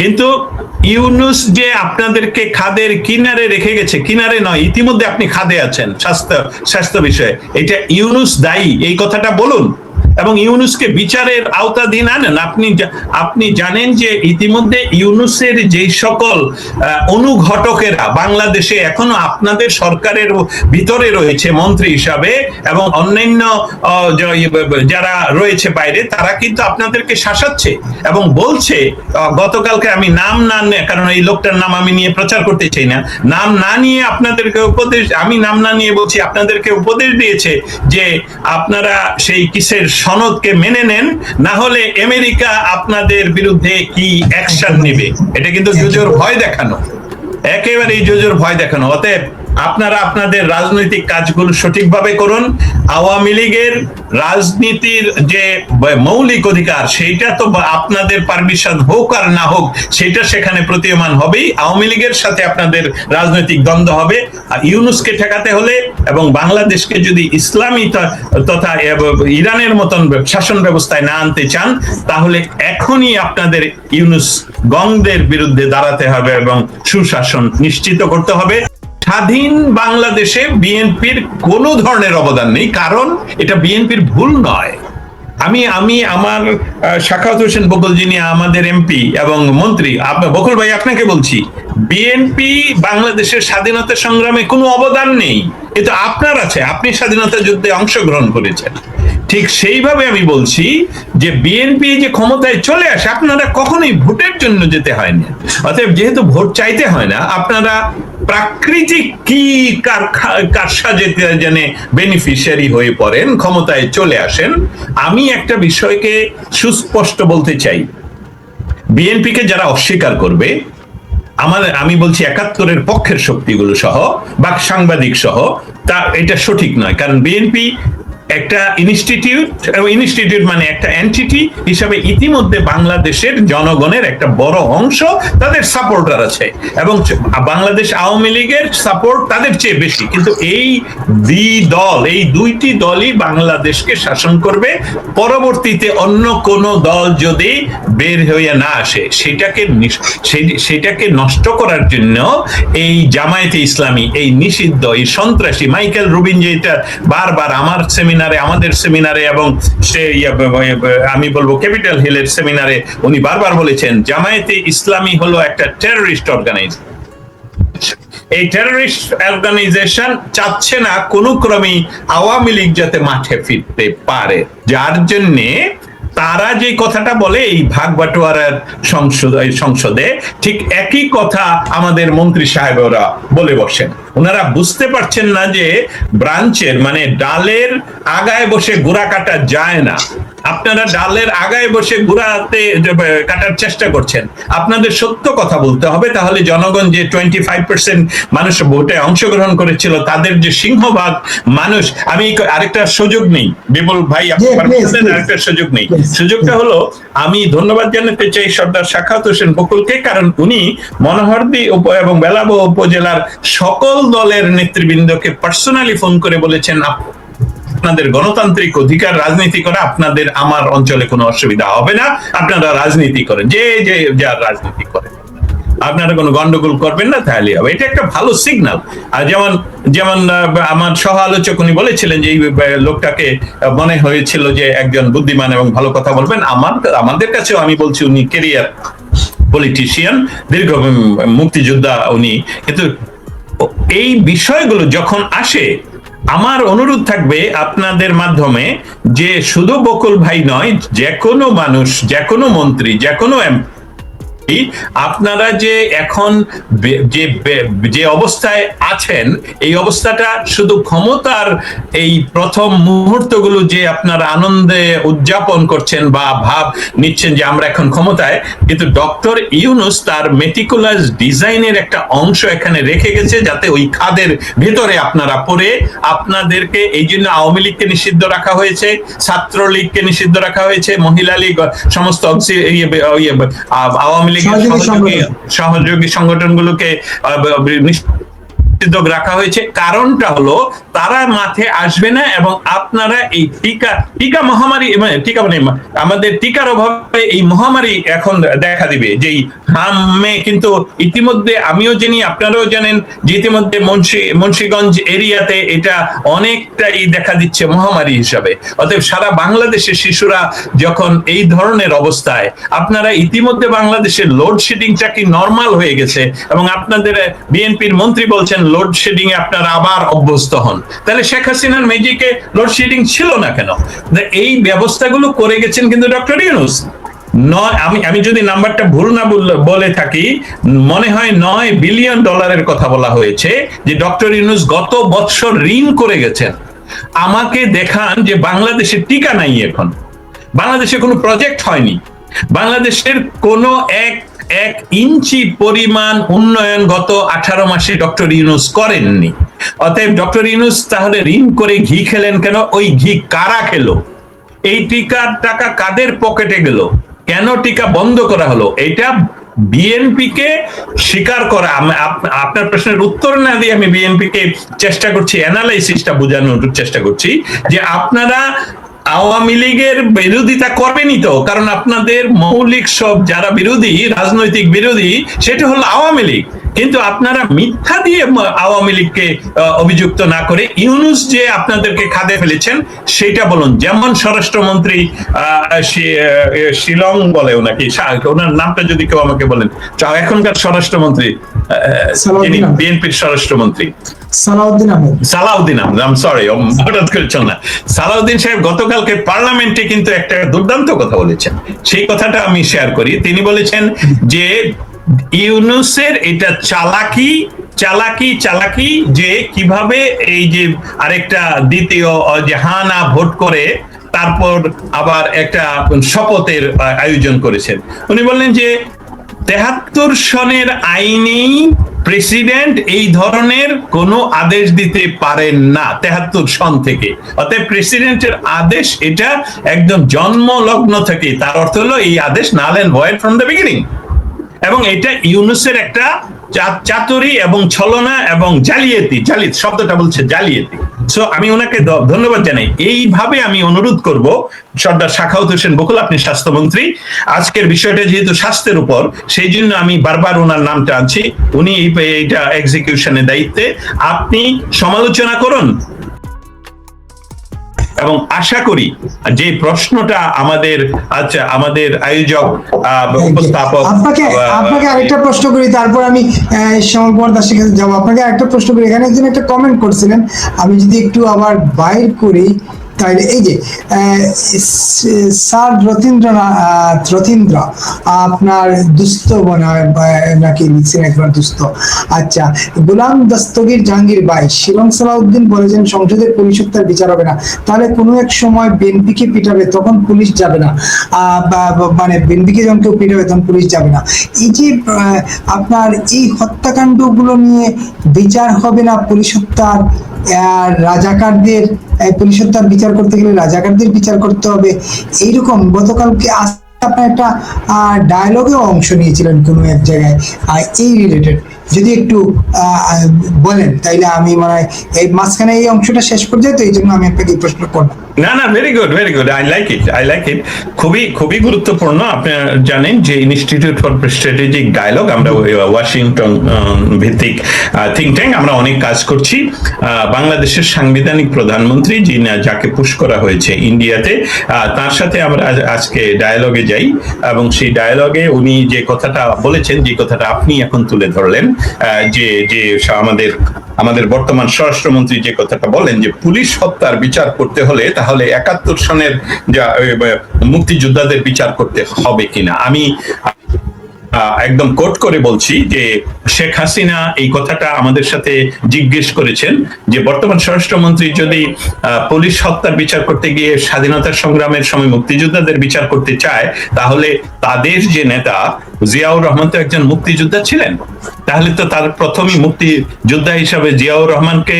কিন্তু ইউনূস যে আপনাদেরকে খাদের কিনারে রেখে গেছে, কিনারে নয়, ইতিমধ্যে আপনি খাদে আছেন স্বাস্থ্য বিষয়ে, এটা ইউনূস দায়ী, এই কথাটা বলুন এবং ইউনূসকে বিচারের আওতাধীন আনেন। আপনি জানেন যে ইতিমধ্যে ইউনূসের যেই সকল অনুঘটকেরা বাংলাদেশে এখনো আপনাদের সরকারের ভিতরে রয়েছে মন্ত্রী হিসাবে এবং অন্যান্য যারা রয়েছে বাইরে, তারা কিন্তু আপনাদেরকে শাসাচ্ছে এবং বলছে, গতকালকে আমি নাম না, কারণ এই লোকটার নাম আমি নিয়ে প্রচার করতে চাই না, নাম না নিয়ে আপনাদেরকে আমি নাম না নিয়ে বলছি, আপনাদেরকে উপদেশ দিয়েছে যে আপনারা সেই কিসের সনদকে মেনে নেন, না হলে আমেরিকা আপনাদের বিরুদ্ধে কি অ্যাকশন নেবে। এটা কিন্তু জোজোর ভয় দেখানো, একেবারেই জোজোর ভয় দেখানো। অতএব আপনারা আপনাদের রাজনৈতিক কাজগুলো সঠিকভাবে করুন। আওয়ামী লীগের রাজনীতির যে মৌলিক অধিকার, সেইটা তো আপনাদের পারমিশন হোক আর না হোক, সেটা সেখানে প্রতীয়মান হবেই। আওয়ামী লীগের সাথে আপনাদের রাজনৈতিক দ্বন্দ্ব হবে। আর ইউনূসকে ঠেকাতে হলে এবং বাংলাদেশকে যদি ইসলামী তথা ইরানের মতন শাসন ব্যবস্থায় না আনতে চান, তাহলে এখনই আপনাদের ইউনূস গংদের বিরুদ্ধে দাঁড়াতে হবে এবং সুশাসন নিশ্চিত করতে হবে। স্বাধীন বাংলাদেশে বিএনপির কোনো ধরনের অবদান নেই, কারণ এটা বিএনপির ভুল নয়। আমি আমার সাখাওয়াত হোসেন বকুল, যিনি আমাদের এমপি এবং মন্ত্রী, বকুল ভাই আপনাকে বলছি, বিএনপি বাংলাদেশের স্বাধীনতা সংগ্রামে কোনো অবদান নেই, কিন্তু আপনার আছে, আপনি স্বাধীনতা যুদ্ধে অংশগ্রহণ করেছেন। ঠিক সেইভাবে আমি বলছি যে বিএনপি যে ক্ষমতায় চলে আসে, আপনারা কখনোই ভোটের জন্য যেতে হয়নি। অতএব যেহেতু ভোট চাইতে হয় না, আপনারা প্রাকৃতিক কি কারসাজে জানে বেনিফিশিয়ারি হয়ে পড়েন, ক্ষমতায় চলে আসেন। আমি একটা বিষয়কে সুস্পষ্ট বলতে চাই, বিএনপিকে যারা অস্বীকার করবে, আমি বলছি ৭১-এর পক্ষের শক্তিগুলো সহ বা সাংবাদিক সহ, তা এটা সঠিক নয়। কারণ বিএনপি একটা ইনস্টিটিউট মানে একটা এন্টিটি হিসাবে ইতিমধ্যে বাংলাদেশের জনগণের একটা বড় অংশ তাদের সাপোর্টার আছে এবং বাংলাদেশ আওয়ামী লীগের সাপোর্ট তাদের চেয়ে বেশি। কিন্তু এই দুইটি দলই বাংলাদেশকে শাসন করবে। পরবর্তীতে অন্য কোন দল যদি বের হয়ে না আসে, সেটাকে নষ্ট করার জন্য এই জামায়াতে ইসলামী, এই নিষিদ্ধ, এই সন্ত্রাসী মাইকেল রুবিন, যেটা বারবার আমাদের সেমিনারে এবং আমি বলবো ক্যাপিটাল হিলের সেমিনারে উনি বারবার বলেছেন, জামায়াতে ইসলামী হলো একটা টেররিস্ট অর্গানাইজেশন। এই টেররিস্ট অর্গানাইজেশন চাচ্ছে না কোনো ক্রমেই আওয়ামী লীগ যাতে মাঠে ফিরতে পারে, যার জন্যে তারা যে কথাটা বলে এই ভাগ বাটোয়ারার সংসদে, ঠিক একই কথা আমাদের মন্ত্রী সাহেবরা বলে বসেন। ওনারা বুঝতে পারছেন না যে ব্রাঞ্চের মানে ডালের আগায় বসে গুড়া কাটা যায় না। আপনারা ডালের আগায় বসে গুড়াতে কাটার চেষ্টা করছেন। আপনাদের সত্য কথা বলতে হবে, তাহলে জনগণ যে 25% মানুষ ভোটে অংশগ্রহণ করেছিল, তাদের যে সিংহভাগ মানুষ, আমি আরেকটা সুযোগ নেই বিপুল ভাই, আরেকটা সুযোগ নেই। সুযোগটা হলো, আমি ধন্যবাদ জানাতে চাই সর্দার সাখাওয়াত হোসেন বকুলকে, কারণ উনি মনোহরদী এবং বেলাবো উপজেলার সকল দলের নেতৃবৃন্দকে পার্সোনালি ফোন করে বলেছেন, আপনাদের গণতান্ত্রিক অধিকার, রাজনীতি করা, আপনাদের আমার অঞ্চলে কোনো অসুবিধা হবে না, আপনারা রাজনীতি করেন, যে যার রাজনীতি করেন, আপনারা কোনো গন্ডগোল করবেন না, তাহলে হবে। এটা একটা ভালো সিগন্যাল। আর যেমন আমার সহ আলোচক উনি বলেছিলেন যে এই লোকটাকে মনে হয়েছিল যে একজন বুদ্ধিমান এবং ভালো কথা বলবেন। আমাদের কাছেও আমি বলছি উনি ক্যারিয়ার পলিটিশিয়ান, দীর্ঘ মুক্তিযোদ্ধা উনি। কিন্তু এই বিষয়গুলো যখন আসে, আমার অনুরোধ থাকবে আপনাদের মাধ্যমে যে শুধু বকুল ভাই নয়, যে কোনো মানুষ, যে কোনো মন্ত্রী, যে কোনো এমপি, আপনারা যে এখন যে অবস্থায় আছেন, এই অবস্থাটা শুধু ক্ষমতার এই প্রথম মুহূর্তগুলো যে আপনারা আনন্দে উদযাপন করছেন বা ভাব নিচ্ছেন যে আমরা এখন ক্ষমতায়, কিন্তু ডক্টর ইউনূস তার মেটিকুলাস ডিজাইনের একটা অংশ এখানে রেখে গেছে, যাতে ওই খাদের ভেতরে আপনারা পড়ে, আপনাদেরকে এই জন্য আওয়ামী লীগকে নিষিদ্ধ রাখা হয়েছে, ছাত্রলীগকে নিষিদ্ধ রাখা হয়েছে, মহিলা লীগ, সমস্ত আওয়ামী সহযোগী সংগঠনগুলোকে প্রতিষেধক রাখা হয়েছে, কারণটা হলো তারা মাঠে আসবে না এবং আপনারা এই টিকা মহামারী টিকা মানে আমাদের টিকার অভাবে এই মহামারী এখন দেখা দিবে। যেই হামে কিন্তু ইতিমধ্যে আমিও জানি, আপনারাও জানেন যে ইতিমধ্যে মুন্সিগঞ্জ এরিয়াতে এটা অনেকটাই দেখা দিচ্ছে মহামারী হিসাবে। অতএব সারা বাংলাদেশের শিশুরা যখন এই ধরনের অবস্থায়, আপনারা ইতিমধ্যে বাংলাদেশের লোডশেডিংটা কি নরমাল হয়ে গেছে এবং আপনাদের বিএনপির মন্ত্রী বলছেন লোডশেডিং এ আপনারা আবার অভ্যস্ত হন। তাহলে শেখ হাসিনার ম্যাজিকে লোডশেডিং ছিল না কেন? এই ব্যবস্থাগুলো করে গেছেন কিন্তু ডক্টর ইউনূস। আমি যদি নাম্বারটা ভুল না বলে থাকি, মনে হয় $9 বিলিয়ন কথা বলা হয়েছে যে ডক্টর ইউনূস গত বছর ঋণ করে গেছেন। আমাকে দেখান যে বাংলাদেশের টিকা নাই, এখন বাংলাদেশে কোনো প্রজেক্ট হয়নি, বাংলাদেশের কোনো এক ইঞ্চি পরিমাণ উন্নয়ন গত 18 মাসে ডক্টর ইউনূস করেননি। অতএব ডক্টর ইউনূস তাহলে ঋণ করে ঘি খেলেন কেন? ওই ঘি কারা খেলো? এই টিকার টাকা কাদের পকেটে গেল? কেন টিকা বন্ধ করা হলো? এটা বিএনপি কে স্বীকার করা। আপনার প্রশ্নের উত্তর না দিয়ে আমি বিএনপি কে চেষ্টা করছি, অ্যানালাইসিসটা বোঝানোর চেষ্টা করছি যে আপনারা আওয়ামী লীগের বিরোধিতা করবেনই তো, কারণ আপনাদের মৌলিক সব যারা বিরোধী, রাজনৈতিক বিরোধী, সেটা হলো আওয়ামী লীগ। কিন্তু আপনারা মিথ্যা দিয়ে আওয়ামী লীগকে অভিযুক্ত না করে ইউনূস যে আপনাদেরকে খাদে ফেলেছেন সেটা বলুন। যেমন স্বরাষ্ট্রমন্ত্রী শিলং বলে ওনাকে, ওনার নামটা যদি কেউ আমাকে বলেন, এখনকার স্বরাষ্ট্রমন্ত্রী, বিএনপির স্বরাষ্ট্রমন্ত্রী সালাউদ্দিন আহমেদ, সরি হঠাৎ করে চল না, সালাউদ্দিন সাহেব গতকালকে পার্লামেন্টে কিন্তু একটা দুর্দান্ত কথা বলেছেন। সেই কথাটা আমি শেয়ার করি। তিনি বলেছেন যে ইউনূসের এটা চালাকি যে কিভাবে এই যে আরেকটা দ্বিতীয় যে হানা ভোট করে তারপর আবার একটা শপথের আয়োজন করেছেন। উনি বললেন যে 73 সনের আইনেই প্রেসিডেন্ট এই ধরনের কোনো আদেশ দিতে পারেন না, 73 সন থেকে। অতএব প্রেসিডেন্টের আদেশ এটা একদম জন্মলগ্ন থেকে, তার অর্থ হলো এই আদেশ null and void from the beginning. এবং এটা ইউনূসের একটা চাতুরি এবং ছলনা এবং জালিয়াতি শব্দটা বলছে জালিয়াতি। সো আমি ওনাকে ধন্যবাদ জানাই। এইভাবে আমি অনুরোধ করব সর্দার সাখাওয়াত হোসেন বকুল, আপনি স্বাস্থ্যমন্ত্রী, আজকের বিষয়টা যেহেতু স্বাস্থ্যের উপর, সেই জন্য আমি বারবার ওনার নামটা আনছি। উনি এইটা এক্সিকিউশনের দায়িত্বে, আপনি সমালোচনা করুন এবং আশা করি যে প্রশ্নটা আমাদের আয়োজক উপস্থাপক, আপনাকে আরেকটা প্রশ্ন করি, তারপর আমি সমর দাসের কাছে যাবো। আপনাকে আরেকটা প্রশ্ন করি, এখানে একজন একটা কমেন্ট করছিলেন, আমি যদি একটু আবার বাইর করি, তাইলে এই যে স্যার রথীন্দ্র আপনার দুস্থ মনে হয় নাকি লিখছেন, একবার দুস্থ। আচ্ছা, গোলাম দস্তগীর জাহাঙ্গীর ভাই, শিলং সালাউদ্দিন বলেছেন সংসদের পুলিশ হত্যার বিচার হবে না, তাহলে কোনো এক সময় বিএনপিকে পিটাবে তখন পুলিশ যাবে না, মানে বিএনপিকে যখন কেউ পিটাবে তখন পুলিশ যাবে না। এই যে আপনার এই হত্যাকাণ্ড গুলো নিয়ে বিচার হবে না, পুলিশ হত্যার রাজাকারদের, পুলিশ হত্যার বিচার করতে গেলে রাজাকারদের বিচার করতে হবে, এইরকম গতকালকে আপনার একটা ডায়লগেও অংশ নিয়েছিলেন কোনো এক জায়গায়, এই রিলেটেড যদি একটু বলেন তাইলে আমি মনে হয় এই মাঝখানে এই অংশটা শেষ করে যায়, তো এই জন্য আমি আপনাকে এই প্রশ্ন করব। না, very good, I like it. খুবই গুরুত্বপূর্ণ। আপনি জানেন যে ইনস্টিটিউট ফর স্ট্র্যাটেজিক ডায়ালগ, আমরা ওয়াশিংটন ভিত্তিক থিঙ্ক ট্যাঙ্ক, আমরা অনেক কাজ করছি। বাংলাদেশের সাংবিধানিক প্রধানমন্ত্রী যাকে পুশ করা হয়েছে ইন্ডিয়াতে, তার সাথে আমরা আজকে ডায়ালগে যাই এবং সেই ডায়ালগে উনি যে কথাটা বলেছেন, যে কথাটা আপনি এখন তুলে ধরলেন, যে আমাদের বর্তমান স্বরাষ্ট্রমন্ত্রী যে কথাটা বলেন যে পুলিশ হত্যার বিচার করতে হলে তাহলে 71 সনের মুক্তিযোদ্ধাদের বিচার করতে হবে কিনা। আমি একদম কোট করে বলছি যে শেখ হাসিনা এই কথাটা আমাদের সাথে জিজ্ঞেস করেছেন যে বর্তমান স্বরাষ্ট্রমন্ত্রী যদি পুলিশ হত্যার বিচার করতে গিয়ে স্বাধীনতা সংগ্রামের সময় মুক্তিযোদ্ধাদের বিচার করতে চায়, তাহলে তাদের যে নেতা জিয়াউর রহমান তো একজন মুক্তিযোদ্ধা ছিলেন, তাহলে তো তার প্রথমই মুক্তিযোদ্ধা হিসাবে জিয়াউর রহমানকে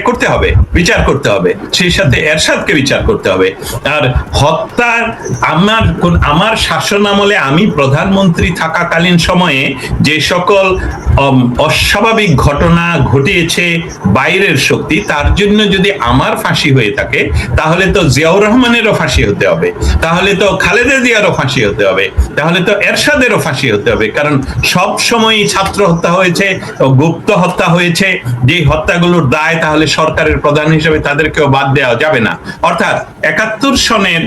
করতে হবে, বিচার করতে হবে, সেই সাথে এরশাদকে বিচার করতে হবে। আর হত্যার আমার শাসন আমলে আমি প্রধানমন্ত্রী থাকাকালীন সময়ে যে সকল অস্বাভাবিক ঘটনা ঘটিয়েছে বাইরের শক্তি, তার জন্য যদি আমার ফাঁসি হয়ে থাকে, তাহলে তো জিয়াউর রহমানেরও ফাঁসি হতে হবে, তাহলে তো খালেদা জিয়ারও ফাঁসি হতে হবে, তাহলে তো এরশাদেরও ফাঁসি হতে হবে। কারণ সব সময়ই ছাত্র হত্যা হয়েছে, গুপ্ত হত্যা হয়েছে, যে হত্যাগুলোর দায় তাহলে সরকারের প্রধান হিসেবে তাদেরকেও বাদ দেওয়া যাবে না। অর্থাৎ ৭১ সনের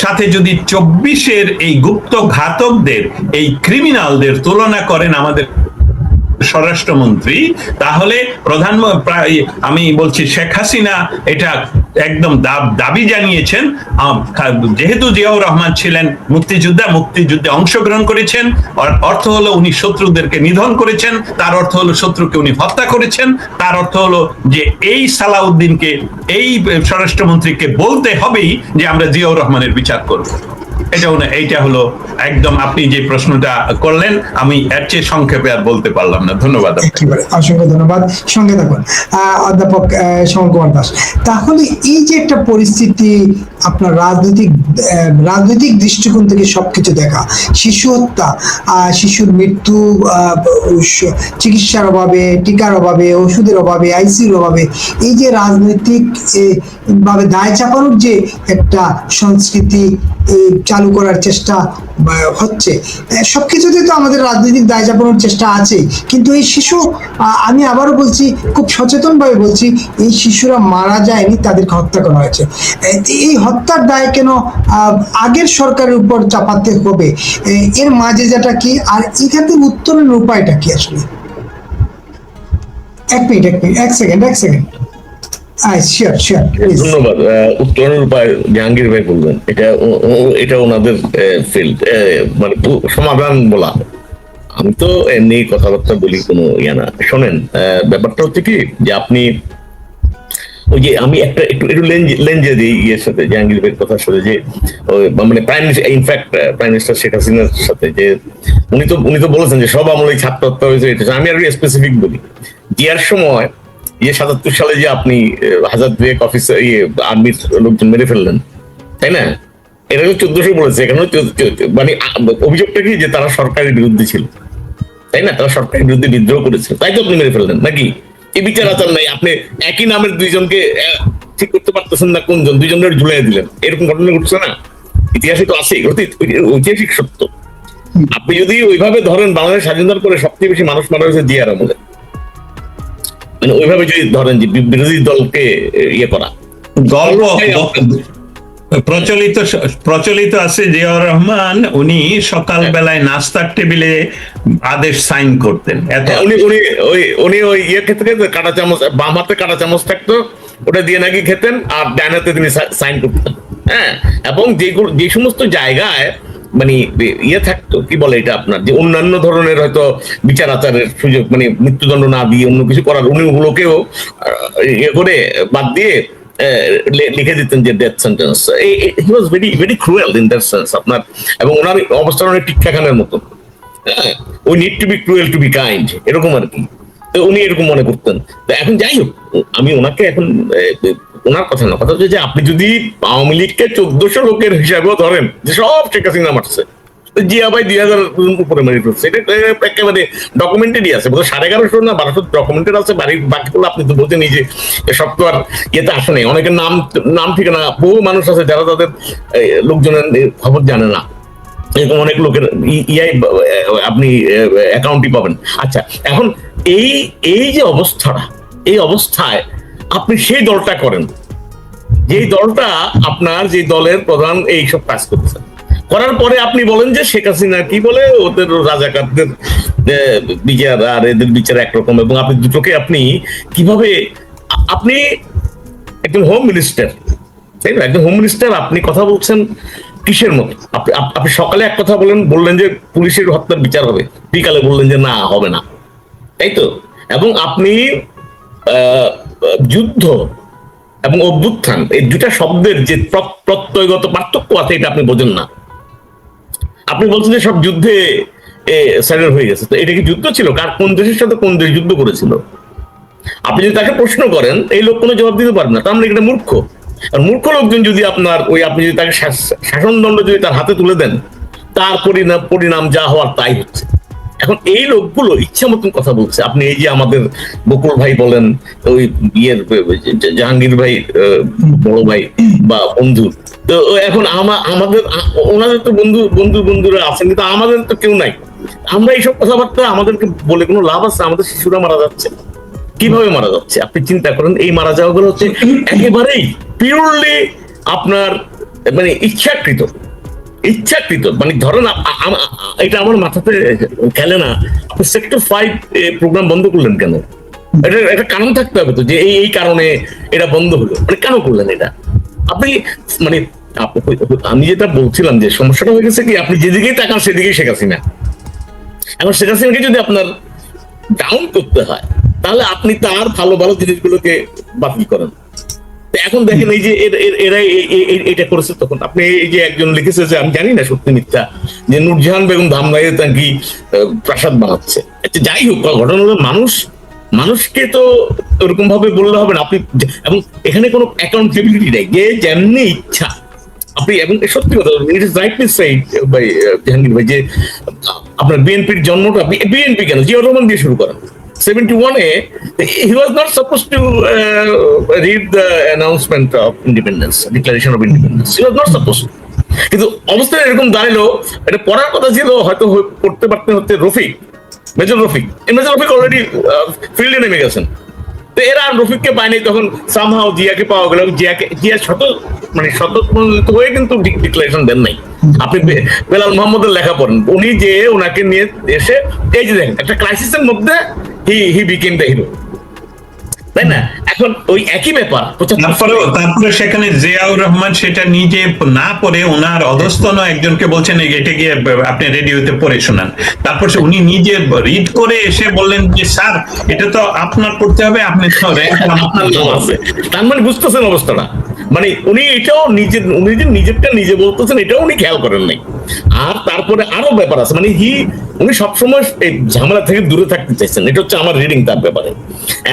সাথে যদি ২৪-এর এই গুপ্ত ঘাতকদের, এই ক্রিমিনালদের তুলনা করেন আমাদের স্বরাষ্ট্রমন্ত্রী, তাহলে প্রধানমন্ত্রী, আমি বলছি শেখ হাসিনা এটা একদম দাবি জানিয়েছেন, যেহেতু জিয়াউর রহমান ছিলেন মুক্তিযুদ্ধে অংশগ্রহণ করেছেন, অর্থ হলো উনি শত্রুদেরকে নিধন করেছেন, তার অর্থ হলো শত্রুকে উনি হত্যা করেছেন, তার অর্থ হলো যে এই সালাউদ্দিনকে, এই স্বরাষ্ট্রমন্ত্রীকে বলতে হবেই যে আমরা জিয়াউর রহমানের বিচার করব। এইটা হলো একদম আপনি যে প্রশ্নটা করলেন, আমি এর চেয়ে সংক্ষেপে আর বলতে পারলাম না। ধন্যবাদ। অসংখ্য ধন্যবাদ। সঙ্গে থাকুন অধ্যাপক সমর কুমার দাস। তাহলে এই যে একটা পরিস্থিতি, আপনার রাজনৈতিক দৃষ্টিকোণ থেকে সবকিছু দেখা, শিশু হত্যা, শিশুর মৃত্যু, চিকিৎসার অভাবে, টিকার অভাবে, ওষুধের অভাবে, আইসির অভাবে, এই যে রাজনৈতিক ভাবে দায় চাপানোর যে একটা সংস্কৃতি চালু করার চেষ্টা হচ্ছে, সবকিছুতে তো আমাদের রাজনৈতিক দায় চাপানোর চেষ্টা আছে। কিন্তু এই শিশু, আমি আবারও বলছি, খুব সচেতন ভাবে বলছি, এই শিশুরা মারা যায়নি, তাদেরকে হত্যা করা হয়েছে। এই হত্যার দায় কেন আগের সরকারের উপর চাপাতে হবে? এর মাঝে যেটা কি, আর এখান থেকে উত্তরের উপায়টা কি আসলে? এক সেকেন্ড। ধন্যবাদ। উত্তরণের উপায় জাহাঙ্গীর ভাই বলবেন, এটা ওনাদের ফিল্ড, মানে সমাধান বলা। আমি তো এমনি কথাবার্তা বলি, কোনো ইয়া না। শোনেন, ব্যাপারটা হচ্ছে কি, যে আপনি ওই যে আমি একটু লেঞ্জে দিই ইয়ের সাথে, জাহাঙ্গীর ভাইয়ের কথার সাথে, যে মানে ইনফ্যাক্ট প্রাইম মিনিস্টার শেখ হাসিনার সাথে, যে উনি তো বলেছেন যে সব আমলে ছাত্র হত্যা হয়েছে। আমি আর স্পেসিফিক বলি, জিয়ার সময় ৭৭ সালে যে আপনি ১,০০০ অফিসার আর্মির লোকজন মেরে ফেললেন, তাই না? এটা ১৪০০ বলেছে। এখানে মানে অভিযোগটা কি, যে তারা সরকারের বিরুদ্ধে ছিল, তাই না? তারা সরকারের বিরুদ্ধে বিদ্রোহ করেছিল, তাই তো আপনি মেরে ফেললেন, নাকি? এই বিচার আচার নাই। আপনি একই নামের দুইজনকে ঠিক করতে পারতেছেন না, কোনজন দুইজনের ঝুলাই দিলেন, এরকম ঘটনা ঘটছে না? ইতিহাসে তো আছে, ঐতিহাসিক সত্য। আপনি যদি ওইভাবে ধরেন, বাংলাদেশ স্বাধীনতার পরে সবচেয়ে বেশি মানুষ মারা হয়েছে জিয়ার আমলে, মানে ওইভাবে যদি ধরেন যে বিরোধী দলকে ইয়ে করা। প্রচলিত আছে, জিয়াউর রহমান উনি সকাল বেলায় নাস্তার টেবিলে আদেশ সাইন করতেন। উনি ওই ইয়ে ক্ষেত্রে কাঁটা চামচ, বাম হাতে কাঁটা চামচ থাকতো, ওটা দিয়ে নাকি খেতেন, আর ডান হাতে তিনি সাইন করতেন। হ্যাঁ, এবং যে সমস্ত জায়গায় মানে ইয়ে থাকতো, কি বলে এটা আপনার, যে অন্যান্য ধরনের হয়তো বিচার আচারের সুযোগ, মানে মৃত্যুদণ্ড না দিয়ে অন্য কিছু করার, উনি ওগুলোকেও ইয়ে করে বাদ দিয়ে লিখে দিতেন যে death sentence. He was very very cruel in that sense আপনার, এবং ওনার অবস্থান অনেক টিক্কা খানের মতো। We need to be cruel to be kind, এরকম আর কি। তো উনি এরকম মনে করতেন। তো এখন যাই হোক, আমি ওনাকে এখন ওনার কথা না, কথা হচ্ছে যে আপনি যদি আওয়ামী লীগকে ১৪০০ লোকের হিসাবেও ধরেন, যে সব শেখ হাসিনা মারছে, জিয়া ভাই ২০০০ উপরে মেরে ফেলছে, এটা একেবারে ডকুমেন্টেডই আছে, ১১৫০ না ১২০০ ডকুমেন্টেড আছে। বাকিগুলো আপনি তো বলতে নিজে সব তো আর ইয়েতে আসে নাই। অনেকের নাম ঠিকানা, বহু মানুষ আছে যারা তাদের লোকজনের খবর জানে না, এরকম অনেক লোকের আপনি অ্যাকাউন্টই পাবেন। আচ্ছা, এখন এই যে অবস্থাটা, এই অবস্থায় আপনি সেই দলটা করেন, যেই দলটা আপনার, যে দলের প্রধান এইসব কাজ করছে, করার পরে আপনি বলেন যে শেখ হাসিনা কি বলে, ওদের রাজাকারদের বিচার আর এদের বিচার একরকম, এবং আপনি দুটোকে আপনি কিভাবে, আপনি একজন হোম মিনিস্টার, তাই না? একজন হোম মিনিস্টার, আপনি কথা বলছেন কিসের মতো? আপনি সকালে এক কথা বললেন যে পুলিশের হত্যার বিচার হবে, বিকালে বললেন যে না, হবে না, তাই তো? এবং আপনি যুদ্ধ এবং অভ্যুত্থান, এই দুটা শব্দের যে প্রত্যয়গত পার্থক্য আছে, এটা আপনি বোঝেন না। আপনি বলছেন যে সব যুদ্ধে সারেন্ডার হয়ে গেছে, তো এটা কি যুদ্ধ ছিল? কোন দেশের সাথে কোন দেশ যুদ্ধ করেছিল? আপনি যদি তাকে প্রশ্ন করেন, এই লোক কোনো জবাব দিতে পারবে না। তার মানে এটা মূর্খ। আর মূর্খ লোকজন যদি আপনি যদি তাকে শাসনদণ্ড যদি তার হাতে তুলে দেন, তার পরিণাম যা হওয়ার তাই হচ্ছে। এখন এই লোকগুলো ইচ্ছা মতন কথা বলছে। আপনি এই যে আমাদের বকুল ভাই বলেন, ওই ইয়ের জাহাঙ্গীর ভাই বড় ভাই বা বন্ধু, তো এখন আমাদের ওনাদের তো বন্ধুরা আছেন, কিন্তু আমাদের তো কেউ নাই। আমরা এইসব কথাবার্তা আমাদেরকে বলে কোনো লাভ আছে? আমাদের শিশুরা মারা যাচ্ছে, কিভাবে মারা যাচ্ছে আপনি চিন্তা করেন। এই মারা যাওয়াগুলো হচ্ছে একেবারেই পিওরলি আপনার মানে ইচ্ছাকৃত, মানে ধরেন এটা আমার মাথাতে খেলে না, আপনি সেক্টর 5 প্রোগ্রাম বন্ধ করলেন কেন? এটা কারণ থাকতে হবে তো, যে এই কারণে এটা বন্ধ হলো, মানে কেন করলেন এটা? আপনি মানে আমি যেটা বলছিলাম যে সমস্যাটা হয়ে গেছে কি, আপনি যেদিকেই তাকান সেদিকেই শেখ হাসিনা। এখন শেখ হাসিনাকে যদি আপনার ডাউন করতে হয়, তাহলে আপনি তার ভালো ভালো জিনিসগুলোকে বাতিল করেন। এখন দেখেন এই যে এরা এটা করেছে, তখন আপনি এই যে একজন লিখেছে যে আমি জানি না সত্যি মিথ্যা, যে নূরজাহান বেগম ধামরাইয়ে নাকি প্রাসাদ বানাচ্ছে। আচ্ছা যাই হোক, ঘটনা হলো মানুষকে তো ওরকম ভাবে বললে হবে না আপনি, এবং এখানে কোনো অ্যাকাউন্টেবিলিটি নেই, যে যেমনি ইচ্ছা আপনি, এবং সত্যি কথা it is rightly said by Jahangir bhai, যে আপনার বিএনপির জন্মটা, বিএনপি কেন জিয়াউর রহমান দিয়ে শুরু করেন। 71-এ he was not supposed to read the announcement of independence, declaration of independence. He was not supposed to. কিন্তু অবস্থা এরকম দাঁড়ালো, এটা পড়ার কথা ছিল, হয়তো পড়তে পারতেন হচ্ছে মেজর রফিক অলরেডি ফিল্ডে নেমে গেছেন। তো এরা রফিককে পায়নি, তখন সামহাও জিয়াকে পাওয়া গেল। জিয়া শতপ্রণোদিত হয়ে কিন্তু ডিক্লারেশন দেন নাই। আপনি বেলাল মোহাম্মদের লেখা পড়েন, উনি যে ওনাকে নিয়ে এসে এই যে দেখেন একটা ক্রাইসিসের মধ্যে হি বিকেম দ্য হিরো, তাই না? এখন ওই একই ব্যাপার। তারপরে সেখানে জিয়াউর রহমান সেটা নিজে না পড়ে ওনার অধস্তন একজনকে বলছেন এটা গিয়ে আপনি রেডিওতে পড়ে শোনান। তারপর উনি নিজে রিড করে এসে বললেন যে স্যার এটা তো আপনার পড়তে হবে, আপনি তো তার মানে বুঝতেছেন অবস্থাটা, মানে উনি এটাও নিজেরটা নিজে বলতেছেন, এটাও উনি খেয়াল করেন নাই। আর তারপরে আরো ব্যাপার আছে, মানে উনি সবসময় এই ঝামেলা থেকে দূরে থাকতে চাইছেন, এটা হচ্ছে আমার রিডিং তার ব্যাপারে।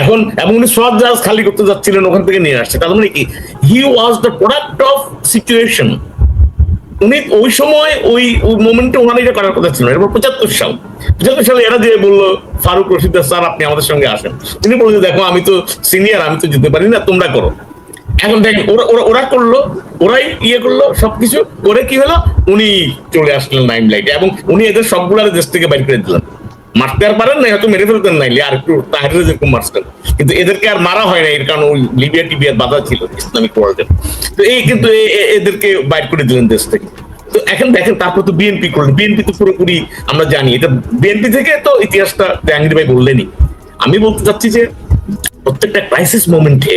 এবং উনি সব জাহাজ খালি করতে যাচ্ছিলেন, ওখান থেকে নিয়ে আসছে। তার মানে কি, he was the product of situation. উনি ওই সময় ওই মোমেন্টে ওনার এটা করার কথা ছিল। এরপর 75 সালে এরা যে বললো ফারুক রশিদ স্যার আপনি আমাদের সঙ্গে আসেন, তিনি বললেন দেখো আমি তো সিনিয়র, আমি তো যেতে পারি না, তোমরা করো। এখন দেখেন ওরা করলো, ওরাই করলো, সবকিছু করে কি হলো, উনি চলে আসলেন লাইমলাইটে, এবং উনি এদের সবগুলার দেশ থেকে বাইর করে দিলেন। মারতে আর পারেন না, হয়তো মেরে ফেলতেন নাইলে আর একটু তাহিরে যেরকম মারতেন, কিন্তু এদেরকে আর মারা হয় না, এর কারণ ওই লিবিয়া টিবিয়ার বাধা ছিল ইসলামিক ওয়ার্ল্ডের। তো কিন্তু এদেরকে বাইর করে দিলেন দেশ থেকে। তো এখন দেখেন তারপর তো বিএনপি করলেন। বিএনপি তো পুরোপুরি আমরা জানি, এটা বিএনপি থেকে তো ইতিহাসটা জাহাঙ্গীর ভাই বললেনই। আমি বলতে চাচ্ছি যে প্রত্যেকটা ক্রাইসিস মোমেন্টে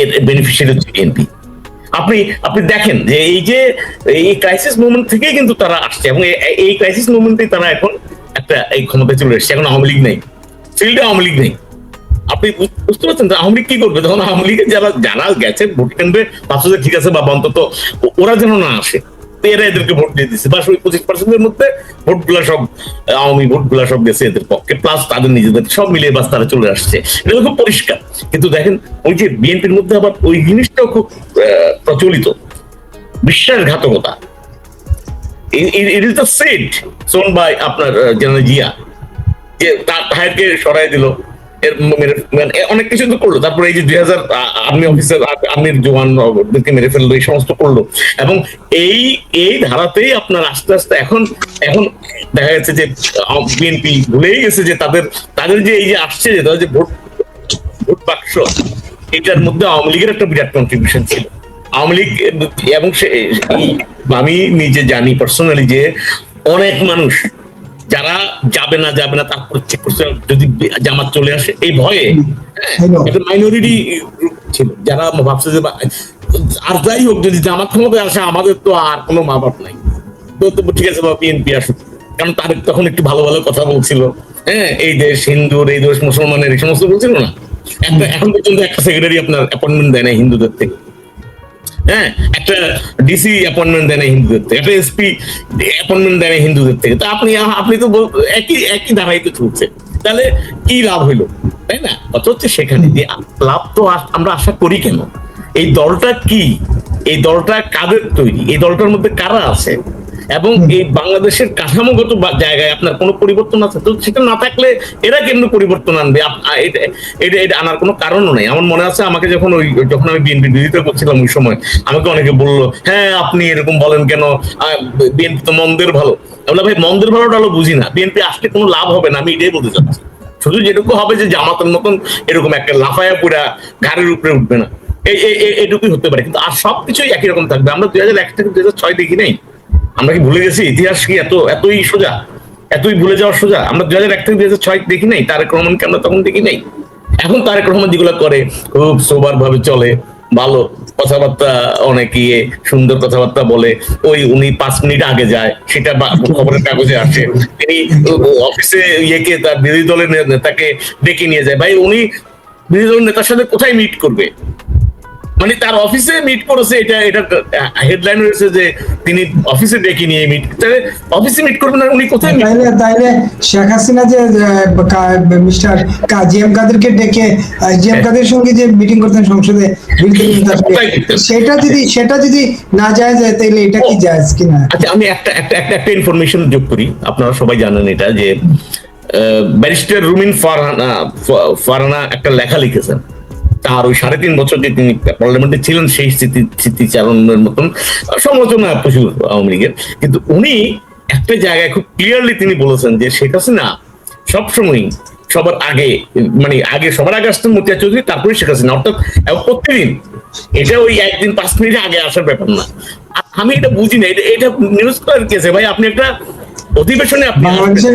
এর বেনিফিশিয়ারি হচ্ছে বিএনপি। আপনি দেখেন যে এই ক্রাইসিস মোমেন্ট থেকেই কিন্তু তারা আসছে, এবং এই ক্রাইসিস মোমেন্টে তারা এখন একটা এই ক্ষমতায় চলে এসছে। এখন আওয়ামী লীগ নেই, ফিল্ডে আওয়ামী লীগ নেই। আপনি বুঝতে পারছেন আওয়ামী লীগ কি করবে? তখন আওয়ামী লীগের যারা গেছে ভোট কেন্দ্রে, ভাবছে ঠিক আছে বাবা অন্তত ওরা যেন না আসে, এরা এদেরকে ভোট দিয়ে দিচ্ছে, বাস ওই 25% মধ্যে ভোটগুলা সব আওয়ামী ভোটগুলা সব গেছে এদের পক্ষে, প্লাস তাদের নিজেদের সব মিলিয়ে বাস তারা চলে আসছে। এটা খুব পরিষ্কার। কিন্তু দেখেন ওই যে বিএনপির মধ্যে আবার ওই জিনিসটাও খুব প্রচলিত, বিশ্বাসঘাতকতা। It is the seed sown by আপনার জেনারেল জিয়া, যে তাহেরকে সরাই দিল, অনেক কিছু তো করলো। তারপরে এই যে 2000 আর্মি অফিসার, আর্মির জওয়ানদেরকে মেরে ফেললো, এই সমস্ত করলো। এবং এই ধারাতেই আপনার আস্তে আস্তে এখন দেখা যাচ্ছে যে বিএনপি ভুলেই গেছে যে তাদের যে এই যে আসছে, যে তাদের যে ভোট বাক্স, এটার মধ্যে আওয়ামী লীগের একটা বিরাট কন্ট্রিবিউশন ছিল। আওয়ামী লীগ, এবং আমি নিজে জানি পার্সোনালি যে অনেক মানুষ যারা যাবে না তারপর চেক করছে যদি জামাত চলে আসে, এই ভয়ে একটা মাইনরিটি গ্রুপ ছিল যারা ভাবছে যে আর যাই হোক যদি জামাত ক্ষমতায় আসে আমাদের তো আর কোনো মা বাপ নাই, তো ঠিক আছে বা বিএনপি আসুক, কারণ তাদের তখন একটু ভালো ভালো কথা বলছিল। হ্যাঁ, এই দেশ হিন্দুর, এই দেশ মুসলমানের, এই সমস্ত বলছিল না। এখন পর্যন্ত একটা সেক্রেটারি আপনার অ্যাপয়েন্টমেন্ট দেয় না হিন্দুদের থেকে, হ্যাঁ, একটা ডিসি অ্যাপয়েন্টমেন্ট দেয় না হিন্দুদের থেকে, একটা এসপি অ্যাপয়েন্টমেন্ট দেয় না হিন্দুদের থেকে। তো আপনি তো একই ধারাই তো চলছে, তাহলে কি লাভ হইলো, তাই না? অত হচ্ছে সেখানে যে লাভ তো আমরা আশা করি কেন? এই দলটা কি, এই দলটা কাদের তৈরি, এই দলটার মধ্যে কারা আছে, এবং এই বাংলাদেশের কাঠামোগত জায়গায় আপনার কোনো পরিবর্তন আছে, তো সেটা না থাকলে এরা কেমন পরিবর্তন আনবে? এটা আনার কোনো কারণও নেই। আমার মনে আছে আমাকে যখন আমি বিএনপি বিরোধিতা করছিলাম ওই সময় আমাকে অনেকে বললো, হ্যাঁ আপনি এরকম বলেন কেন, বিএনপি তো মন্দের ভালো। বলে ভাই মন্দের ভালোটা হলো বুঝি না, বিএনপি আসলে কোনো লাভ হবে না, আমি এটাই বলতে চাচ্ছি। শুধু যেটুকু হবে যে জামাতের মতন এরকম একটা লাফায়া পুরা ঘাড়ের উপরে উঠবে না, এইটুকুই হতে পারে, কিন্তু আর সবকিছুই একই রকম থাকবে। আমরা 2001 থেকে 2006 দেখি নাই? আমরা কি ভুলে গেছি? ইতিহাস কি এতই সোজা, এতই ভুলে যাওয়ার সোজা? আমরা 2001 থেকে 2006 দেখি নাই? তারেক রহমানকে আমরা তখন দেখি নাই? এখন তারেক রহমান যেগুলো করে খুব সোবার ভাবে চলে, ভালো কথাবার্তা, অনেক সুন্দর কথাবার্তা বলে, উনি 5 মিনিট আগে যায়, সেটা খবরের কাগজে আসে। তিনি অফিসে তার বিরোধী দলের নেতাকে ডেকে নিয়ে যায়। ভাই উনি বিরোধী দলের নেতার সাথে কোথায় মিট করবে? মানে তার অফিসে মিট করেছে, এটা হেডলাইন হয়েছে যে তিনি অফিসে ডেকে নিয়ে মিট, অফিসে মিট করবেন না, উনি কোথায়? তাইলে শেখ হাসিনা যে মিস্টার জিএম কাদেরকে ডেকে জিএম কাদের সঙ্গে যে মিটিং করতেন সংসদে, সেটা যদি না যায় তাইলে এটা কি জায়েজ কিনা? আচ্ছা আমি একটা ইনফরমেশন যোগ করি, আপনারা সবাই জানেন এটা, যে ব্যারিস্টার রুমিন ফারহানা একটা লেখা লিখেছেন। তার ওই 3.5 বছর যে তিনি পার্লামেন্টে ছিলেন সেই স্মৃতিচারণের মতন সমালোচনা প্রচুর আওয়ামী লীগের, কিন্তু উনি একটা জায়গায় খুব ক্লিয়ারলি তিনি বলেছেন যে শেখ হাসিনা সবসময় সবার আগে, মানে সবার আগে আসতেন মতিয়া চৌধুরী, তারপরে শেখ হাসিনা, অর্থাৎ প্রতিদিন। এটা ওই একদিন 5 মিনিট আগে আসার ব্যাপার না। আমি এটা বুঝি না, এটা নিউজ করার কেসে ভাই আপনি একটা অধিবেশনে বাংলাদেশের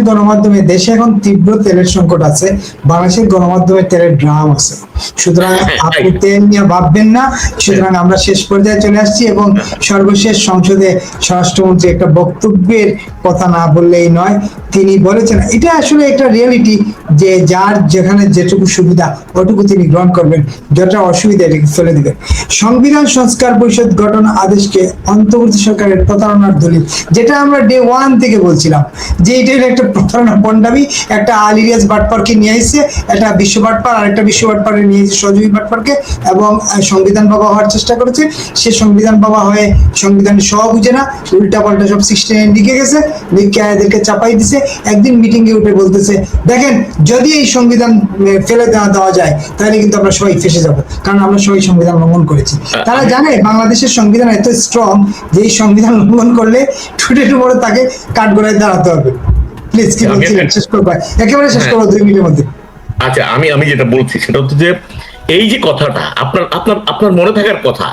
গণমাধ্যমে দেশে এখন তীব্র তেলের সংকট আছে, বাংলাদেশের গণমাধ্যমে তেলের ড্রাম আছে, সুতরাং আপনি তেল নিয়ে ভাববেন না। সুতরাং আমরা শেষ পর্যায়ে চলে আসছি এবং সর্বশেষ সংসদে স্বরাষ্ট্রমন্ত্রী একটা বক্তব্যের কথা না বললেই নয়। তিনি বলেছেন, এটা আসলে একটা রিয়েলিটি, যে যার যেখানে যেটুকু সুবিধা ওটুকু তিনি গ্রহণ করবেন, যেটা অসুবিধা এটাকে ফেলে দিবেন। সংবিধান সংস্কার পরিষদ গঠন আদেশকে অন্তর্বর্তী সরকারের প্রতারণার দলিল, যেটা আমরা ডে 1 থেকে বলছিলাম যে এটা একটা প্রতারণা, পন্ডামি। একটা আলিরিয়াস বাটপারকে নিয়ে আসছে, একটা বিশ্ব বাটপার, আর একটা বিশ্ব বাটপারে নিয়ে এসে সহযোগী বাটপারকে, এবং সংবিধান বাবা হওয়ার চেষ্টা করেছে। সে সংবিধান বাবা হয়ে সংবিধানের সব বুঝে না, উল্টা পাল্টা সব 69 লিখে গেছে, লিখে এদেরকে চাপাই দিছে। একদিন মিটিং এ উঠে বলতেছে, দেখেন যদি এই সংবিধান ফেলে দেওয়া যায় তাহলে কিন্তু আমরা সবাই ফেসে যাব, কারণ আমরা সবাই সংবিধান লঙ্ঘন করেছি। তারা জানে বাংলাদেশের সংবিধান এত স্ট্রং যে এই সংবিধান লঙ্ঘন করলে ঠুটে টুমরে তাকে কাঠগড়ায় দাঁড়াতে হবে। প্লিজ কি বলছিলেন? শেষ করবো, একেবারে শেষ করবো 2 মিনিটের মধ্যে। আচ্ছা আমি যেটা বলছি সেটা হচ্ছে যে এই যে কথাটা আপনার মনে থাকার কথা,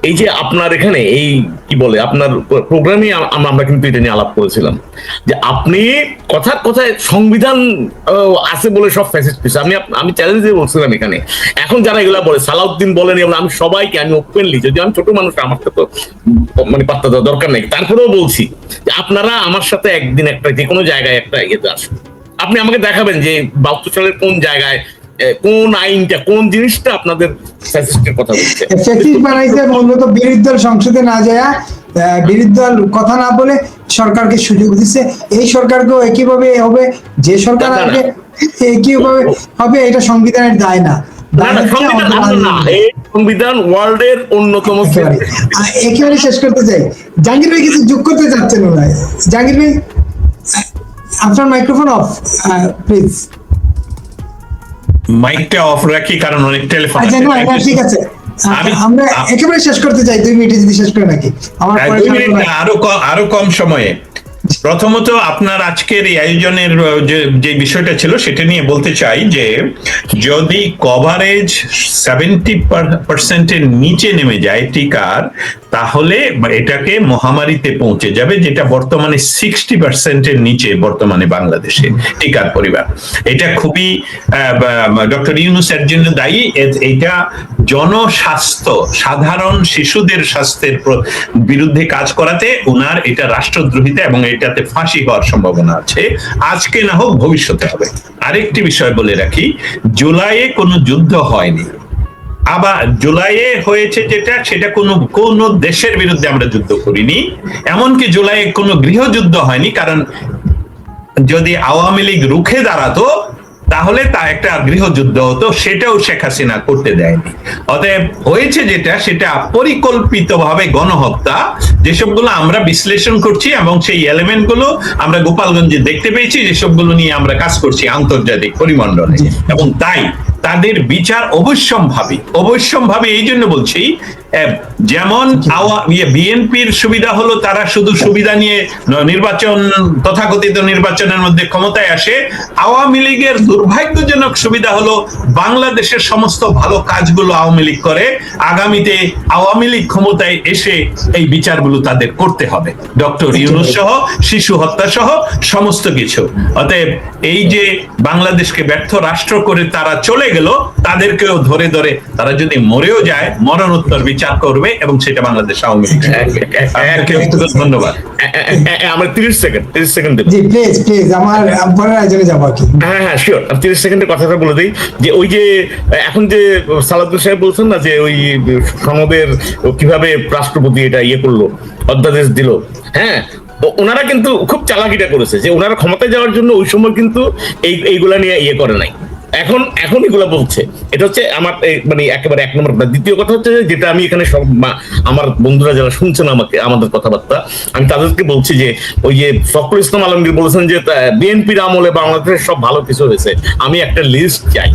এই যে আপনার এখানে এই কি বলে আপনার প্রোগ্রামে আমরা কিন্তু এটা নিয়ে আলাপ করেছিলাম যে আপনি কথায় সংবিধান আছে বলে সব ফ্যাসিস্ট পিস। আমি চ্যালেঞ্জ দিয়ে বলছিলাম এখানে, এখন যারা এগুলা বলে, সালাউদ্দিন বলেন, আমি সবাইকে, আমি ওপেনলি, যদি আমি ছোট মানুষ, আমার তো মানে পাত্তা দেওয়ার দরকার নেই, তারপরেও বলছি যে আপনারা আমার সাথে একদিন একটা যে কোনো জায়গায় একটা ইয়েতে আসুন, আপনি আমাকে দেখাবেন যে 72 সালের কোন জায়গায় কোন আইনটা, কোন জিনিসটা আপনাদের ফ্যাসিস্টের কথা বলছে। ফ্যাসিস্ট বানাইছে মূলত বিরোধী দল সংসদে না যায়, বিরোধী দল কথা না বলে সরকারকে সুযোগ দিচ্ছে। এই সরকারকেও একইভাবে হবে, যে সরকার আগে একইভাবে হবে, এটা সংবিধানের দায় না। সংবিধান ওয়ার্ল্ডের অন্যতম। একেবারে শেষ করতে চাই, জাহাঙ্গীর ভাই কিছু যোগ করতে চাচ্ছেন? জাহাঙ্গীর ভাই আপনার মাইক্রোফোন অফ প্লিজ। মাইকটা অফ রাখি কারণ অনেক টেলিফোন। ঠিক আছে, আমরা একেবারে শেষ করতে চাই, 2 মিনিটে যদি শেষ করে নাকি আমার আরো কম সময়ে। প্রথমত আপনার আজকের এই আয়োজনের যে বিষয়টা ছিল সেটা নিয়ে বলতে চাই যে যদি কভারেজ 70% নিচে নেমে যায় টিকার, তাহলে এটাকে মহামারীতে পৌঁছে যাবে, যেটা বর্তমানে 60% নিচে বর্তমানে বাংলাদেশে টিকার পরিমাণ। এটা খুবই ডক্টর ইউনূসের জন্য দায়ী। এটা জনস্বাস্থ্য, সাধারণ শিশুদের স্বাস্থ্যের বিরুদ্ধে কাজ করাতে ওনার এটা রাষ্ট্রদ্রোহিতা এবং এটাতে ফাঁসি হওয়ার সম্ভাবনা আছে। আজকে না হোক ভবিষ্যতে হবে। আরেকটি বিষয় বলে রাখি, জুলাইয়ে কোনো যুদ্ধ হয়নি। আবার জুলাইয়ে হয়েছে যেটা, সেটা কোন দেশের বিরুদ্ধে আমরা যুদ্ধ করিনি। এমনকি জুলাইয়ে কোনো গৃহযুদ্ধ হয়নি, কারণ যদি আওয়ামী লীগ রুখে দাঁড়াতো তাহলে তা একটা গৃহযুদ্ধ হতো, সেটাও শেখ হাসিনা করতে দেয়নি। অতএব হয়েছে যেটা, সেটা পরিকল্পিতভাবে গণহত্যা, যেসবগুলো আমরা বিশ্লেষণ করছি এবং সেই এলিমেন্ট গুলো আমরা গোপালগঞ্জে দেখতে পেয়েছি, যেসবগুলো নিয়ে আমরা কাজ করছি আন্তর্জাতিক পরিমণ্ডলে। এবং তাই তাদের বিচার অবশ্যম্ভাবী এই জন্য বলছি, যেমন বিএনপির সুবিধা হলো তারা শুধু সুবিধা নিয়ে নির্বাচন, তথাকথিত নির্বাচনের মধ্যে ক্ষমতায় আসে। আওয়ামী লীগের দুর্ভাগ্যজনক সুবিধা হলো বাংলাদেশের সমস্ত ভালো কাজগুলো আওয়ামী লীগ করে, আগামীতে আওয়ামী লীগ ক্ষমতায় এসে এই বিচারগুলো তাদের করতে হবে, ডক্টর ইউনূস সহ, শিশু হত্যা সহ সমস্ত কিছু। অতএব এই যে বাংলাদেশকে ব্যর্থ রাষ্ট্র করে তারা চলে গেল, তাদেরকেও ধরে ধরে তারা যদি মরেও যায় মরণোত্তর বিচার করবে, এবং সেটা বাংলাদেশ আওয়ামী লীগ। ধন্যবাদ। আমরা 30 সেকেন্ড দেব। জি প্লিজ প্লিজ, আমার পরের আয়োজনে যাবো আর কি। হ্যাঁ শিওর, 30 সেকেন্ডের কথাটা বলে দিই যে ওই যে এখন যে সালাউদ্দিন সাহেব বলছেন না যে ওই সনদের কিভাবে রাষ্ট্রপতি এটা করলো, অধ্যাদেশ দিল, হ্যাঁ, ওনারা কিন্তু খুব চালাকিটা করেছে যে ওনারা ক্ষমতায় যাওয়ার জন্য ওই সময় কিন্তু এইগুলা নিয়ে করে নাই, এখন এগুলো বলছে। এটা হচ্ছে আমার মানে একেবারে 1 নম্বর কথা। দ্বিতীয় কথা হচ্ছে যেটা আমি এখানে সব আমার বন্ধুরা যারা শুনছেন আমাদের কথাবার্তা, আমি তাদেরকে বলছি যে ওই যে ফখরুল ইসলাম আলমগীর বলেছেন যে বিএনপির আমলে বাংলাদেশের সব ভালো কিছু হয়েছে, আমি একটা লিস্ট চাই।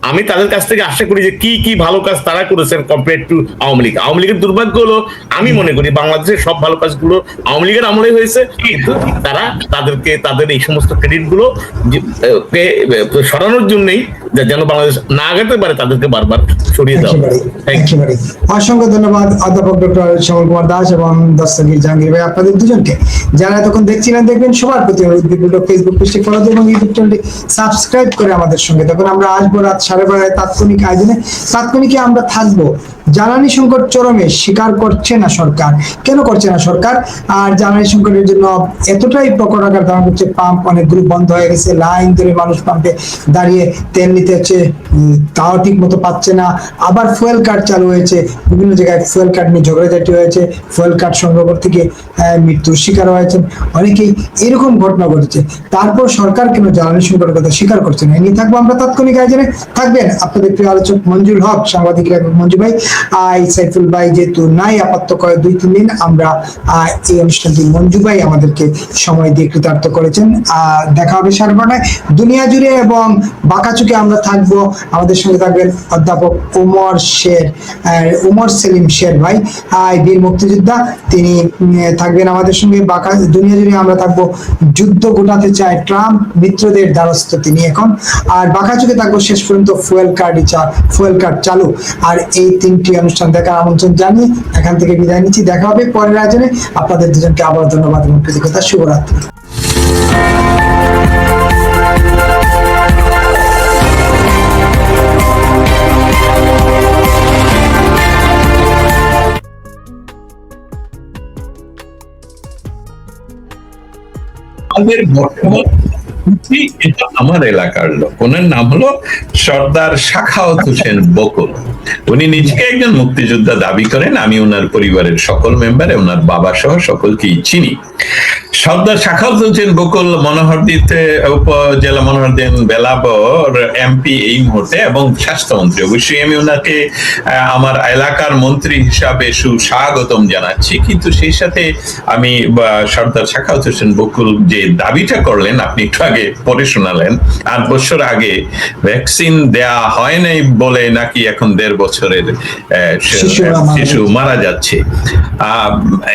আমি তাদের কাছ থেকে আশা করি যে কি কি ভালো কাজ তারা করেছেন কম্পেয়ার টু আওয়ামী লীগ। আওয়ামী লীগের দুর্ভাগ্য হলো, আমি মনে করি বাংলাদেশের সব ভালো কাজগুলো আওয়ামী লীগের আমলে হয়েছে, কিন্তু তারা তাদের এই সমস্ত ক্রেডিট গুলো সরানোর জন্যই, যেন বাংলাদেশ না আগাতে পারে, তাদেরকে বারবার সরিয়ে দেওয়া। অসংখ্য ধন্যবাদ অধ্যাপক ডক্টর শ্যামল কুমার দাস এবং দস্তগীর জাহাঙ্গীর ভাই, আপনাদের দুজনকে। যারা এতক্ষণ দেখছিলেন দেখবেন, সবার প্রতি অনুরোধ, ফেসবুক পেজটি ফলো এবং ইউটিউব চ্যানেলটি সাবস্ক্রাইব করে আমাদের সঙ্গে থাকুন। আমরা আসবো রাত 12:30 তাৎক্ষণিক আয়োজনে। তাৎক্ষণিকে আমরা থাকবো জ্বালানি সংকট চরমে, স্বীকার করছে না সরকার। কেন করছে না সরকার? আর জ্বালানি সংকটের জন্য এতটাই প্রকট আকার ধারণ করছে, পাম্প অনেকগুলো বন্ধ হয়ে গেছে, লাইন ধরে মানুষ পাম্পে দাঁড়িয়ে তেল নিতে হচ্ছে, তাও ঠিক মতো পাচ্ছে না। আবার ফুয়েল কার্ড চালু হয়েছে, বিভিন্ন জায়গায় ফুয়েল কার্ড নিয়ে ঝগড়াঝাটি হয়েছে, ফুয়েল কার্ড সংগ্রহ করতে গিয়ে মৃত্যুর শিকার হয়েছেন অনেকেই, এরকম ঘটনা ঘটেছে। তারপর সরকার কেন জ্বালানি সংকটের কথা স্বীকার করছে না? এ থাকবো আমরা তাৎক্ষণিক আয়োজনে। থাকবেন আপনাদের প্রিয় আলোচক মঞ্জুর হক, সাংবাদিক মঞ্জু ভাই, সাইফুল ভাই যেহেতু নাই আপাতত 2-3 দিন, আমরা এই অনুষ্ঠানটি মঞ্জু ভাই আমাদেরকে সময় দিয়ে কৃতার্থ করেছেন। দেখা হবে সারবানায় দুনিয়া জুড়ে, এবং বাঁকাচুকে আমরা থাকবো। আমাদের সঙ্গে থাকবেন অধ্যাপক ওমর সেলিম শের ভাই, বীর মুক্তিযোদ্ধা, তিনি থাকবেন আমাদের সঙ্গে। বাঁকা দুনিয়া জুড়ে আমরা থাকবো যুদ্ধ ঘটাতে চায় ট্রাম্প, মিত্রদের দ্বারস্থ তিনি এখন। আর বাঁকাচুকে থাকবো শেষ পর্যন্ত ফুয়েল কার্ড চালু। আর এই 3টি অনুষ্ঠান দেখার আমন্ত্রণ জানিয়ে এখান থেকে বিদায় নিচ্ছি। দেখা হবে পরের আয়োজনে। আপনাদের দুজনকে আবার ধন্যবাদ এবং কৃতজ্ঞতা। শুভরাত্রি। আমাদের বর্তমান এটা আমার এলাকার লোক, ওনার নাম হলো সর্দার সাখাওয়াত হোসেন বকুল। উনি নিজেকে একজন মুক্তিযোদ্ধা দাবি করেন। আমি ওনার পরিবারের সকল মেম্বার, ওনার বাবা সহ সকলকেই চিনি। সর্দার সাখাওয়াত হোসেন বকুল মনোহরদীতে উপজেলা মনোহরদীন বেলাবর এমপি এই মুহূর্তে, এবং স্বাস্থ্যমন্ত্রী। অবশ্যই আমি ওনাকে আমার এলাকার মন্ত্রী হিসাবে সুস্বাগতম জানাচ্ছি, কিন্তু সেই সাথে আমি সর্দার সাখাওয়াত হোসেন বকুল যে দাবিটা করলেন, আপনি একটু আগে পরে শোনালেন, 8 বছর আগে ভ্যাকসিন দেয়া হয় নাই বলে নাকি এখন 1.5 বছরের শিশু মারা যাচ্ছে।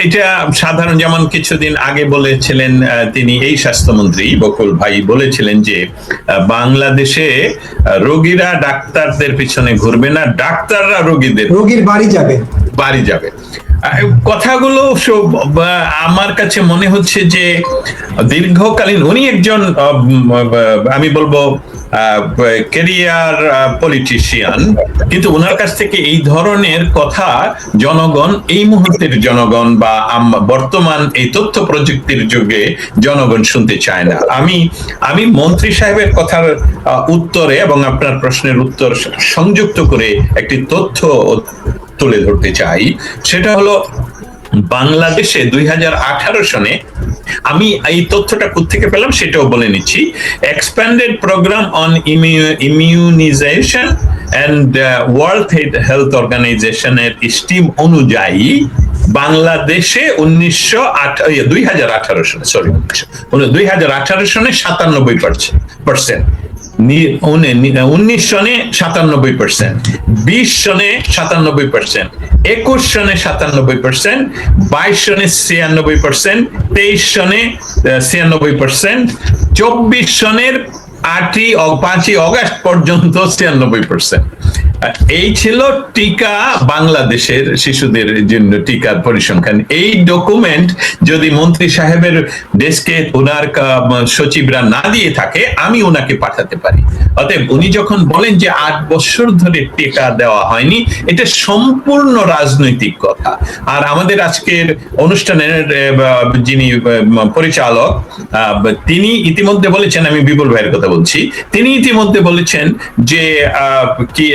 এটা সাধারণ, যেমন কিছুদিন আগে বলেছিলেন তিনি, এই স্বাস্থ্যমন্ত্রী বকুল ভাই বলেছিলেন যে বাংলাদেশে রোগীরা ডাক্তারদের পিছনে ঘুরবে না, ডাক্তাররা রোগীর বাড়ি যাবে। কথাগুলো আমার কাছে মনে হচ্ছে যে দীর্ঘকালীন, উনি একজন আমি বলবো ক্যারিয়ার পলিটিশিয়ান, কিন্তু ওনার কাছ থেকে এই ধরনের কথা জনগণ, এই মুহূর্তের জনগণ বা বর্তমান এই তথ্য প্রযুক্তির যুগে জনগণ শুনতে চায় না। আমি মন্ত্রী সাহেবের কথার উত্তরে এবং আপনার প্রশ্নের উত্তর সংযুক্ত করে একটি তথ্য তুলে ধরতে চাই। সেটা হলো বাংলাদেশে 2018 সনে, আমি এই তথ্যটা কোত্থেকে পেলাম সেটাও বলে নিচ্ছি, expanded program on immunization and world health অর্গানাইজেশনের স্টিম অনুযায়ী বাংলাদেশে 2018 সনে 97%, 19 সনে 97%, 20 সনে 97%, 21 সনে 97%, 22 সনে 96%, 23 সনে 96%, 24 সনের 5ই অগাস্ট পর্যন্ত 96%। এই ছিল টিকা বাংলাদেশের শিশুদের জন্য টিকার পরিসংখ্যান। এই ডকুমেন্ট যদি মন্ত্রী সাহেবের ডেস্কে ওনার সচিবরা না দিয়ে থাকে, আমি ওনাকে পাঠাতে পারি। অতএব উনি যখন বলেন যে 8 বছর ধরে টিকা দেওয়া হয়নি, এটা সম্পূর্ণ রাজনৈতিক কথা। আর আমাদের আজকের অনুষ্ঠানের যিনি পরিচালক, তিনি ইতিমধ্যে বলেছেন, আমি বিপুল ভাইয়ের কথা বলছি, তিনি ইতিমধ্যে বলেছেন যে কি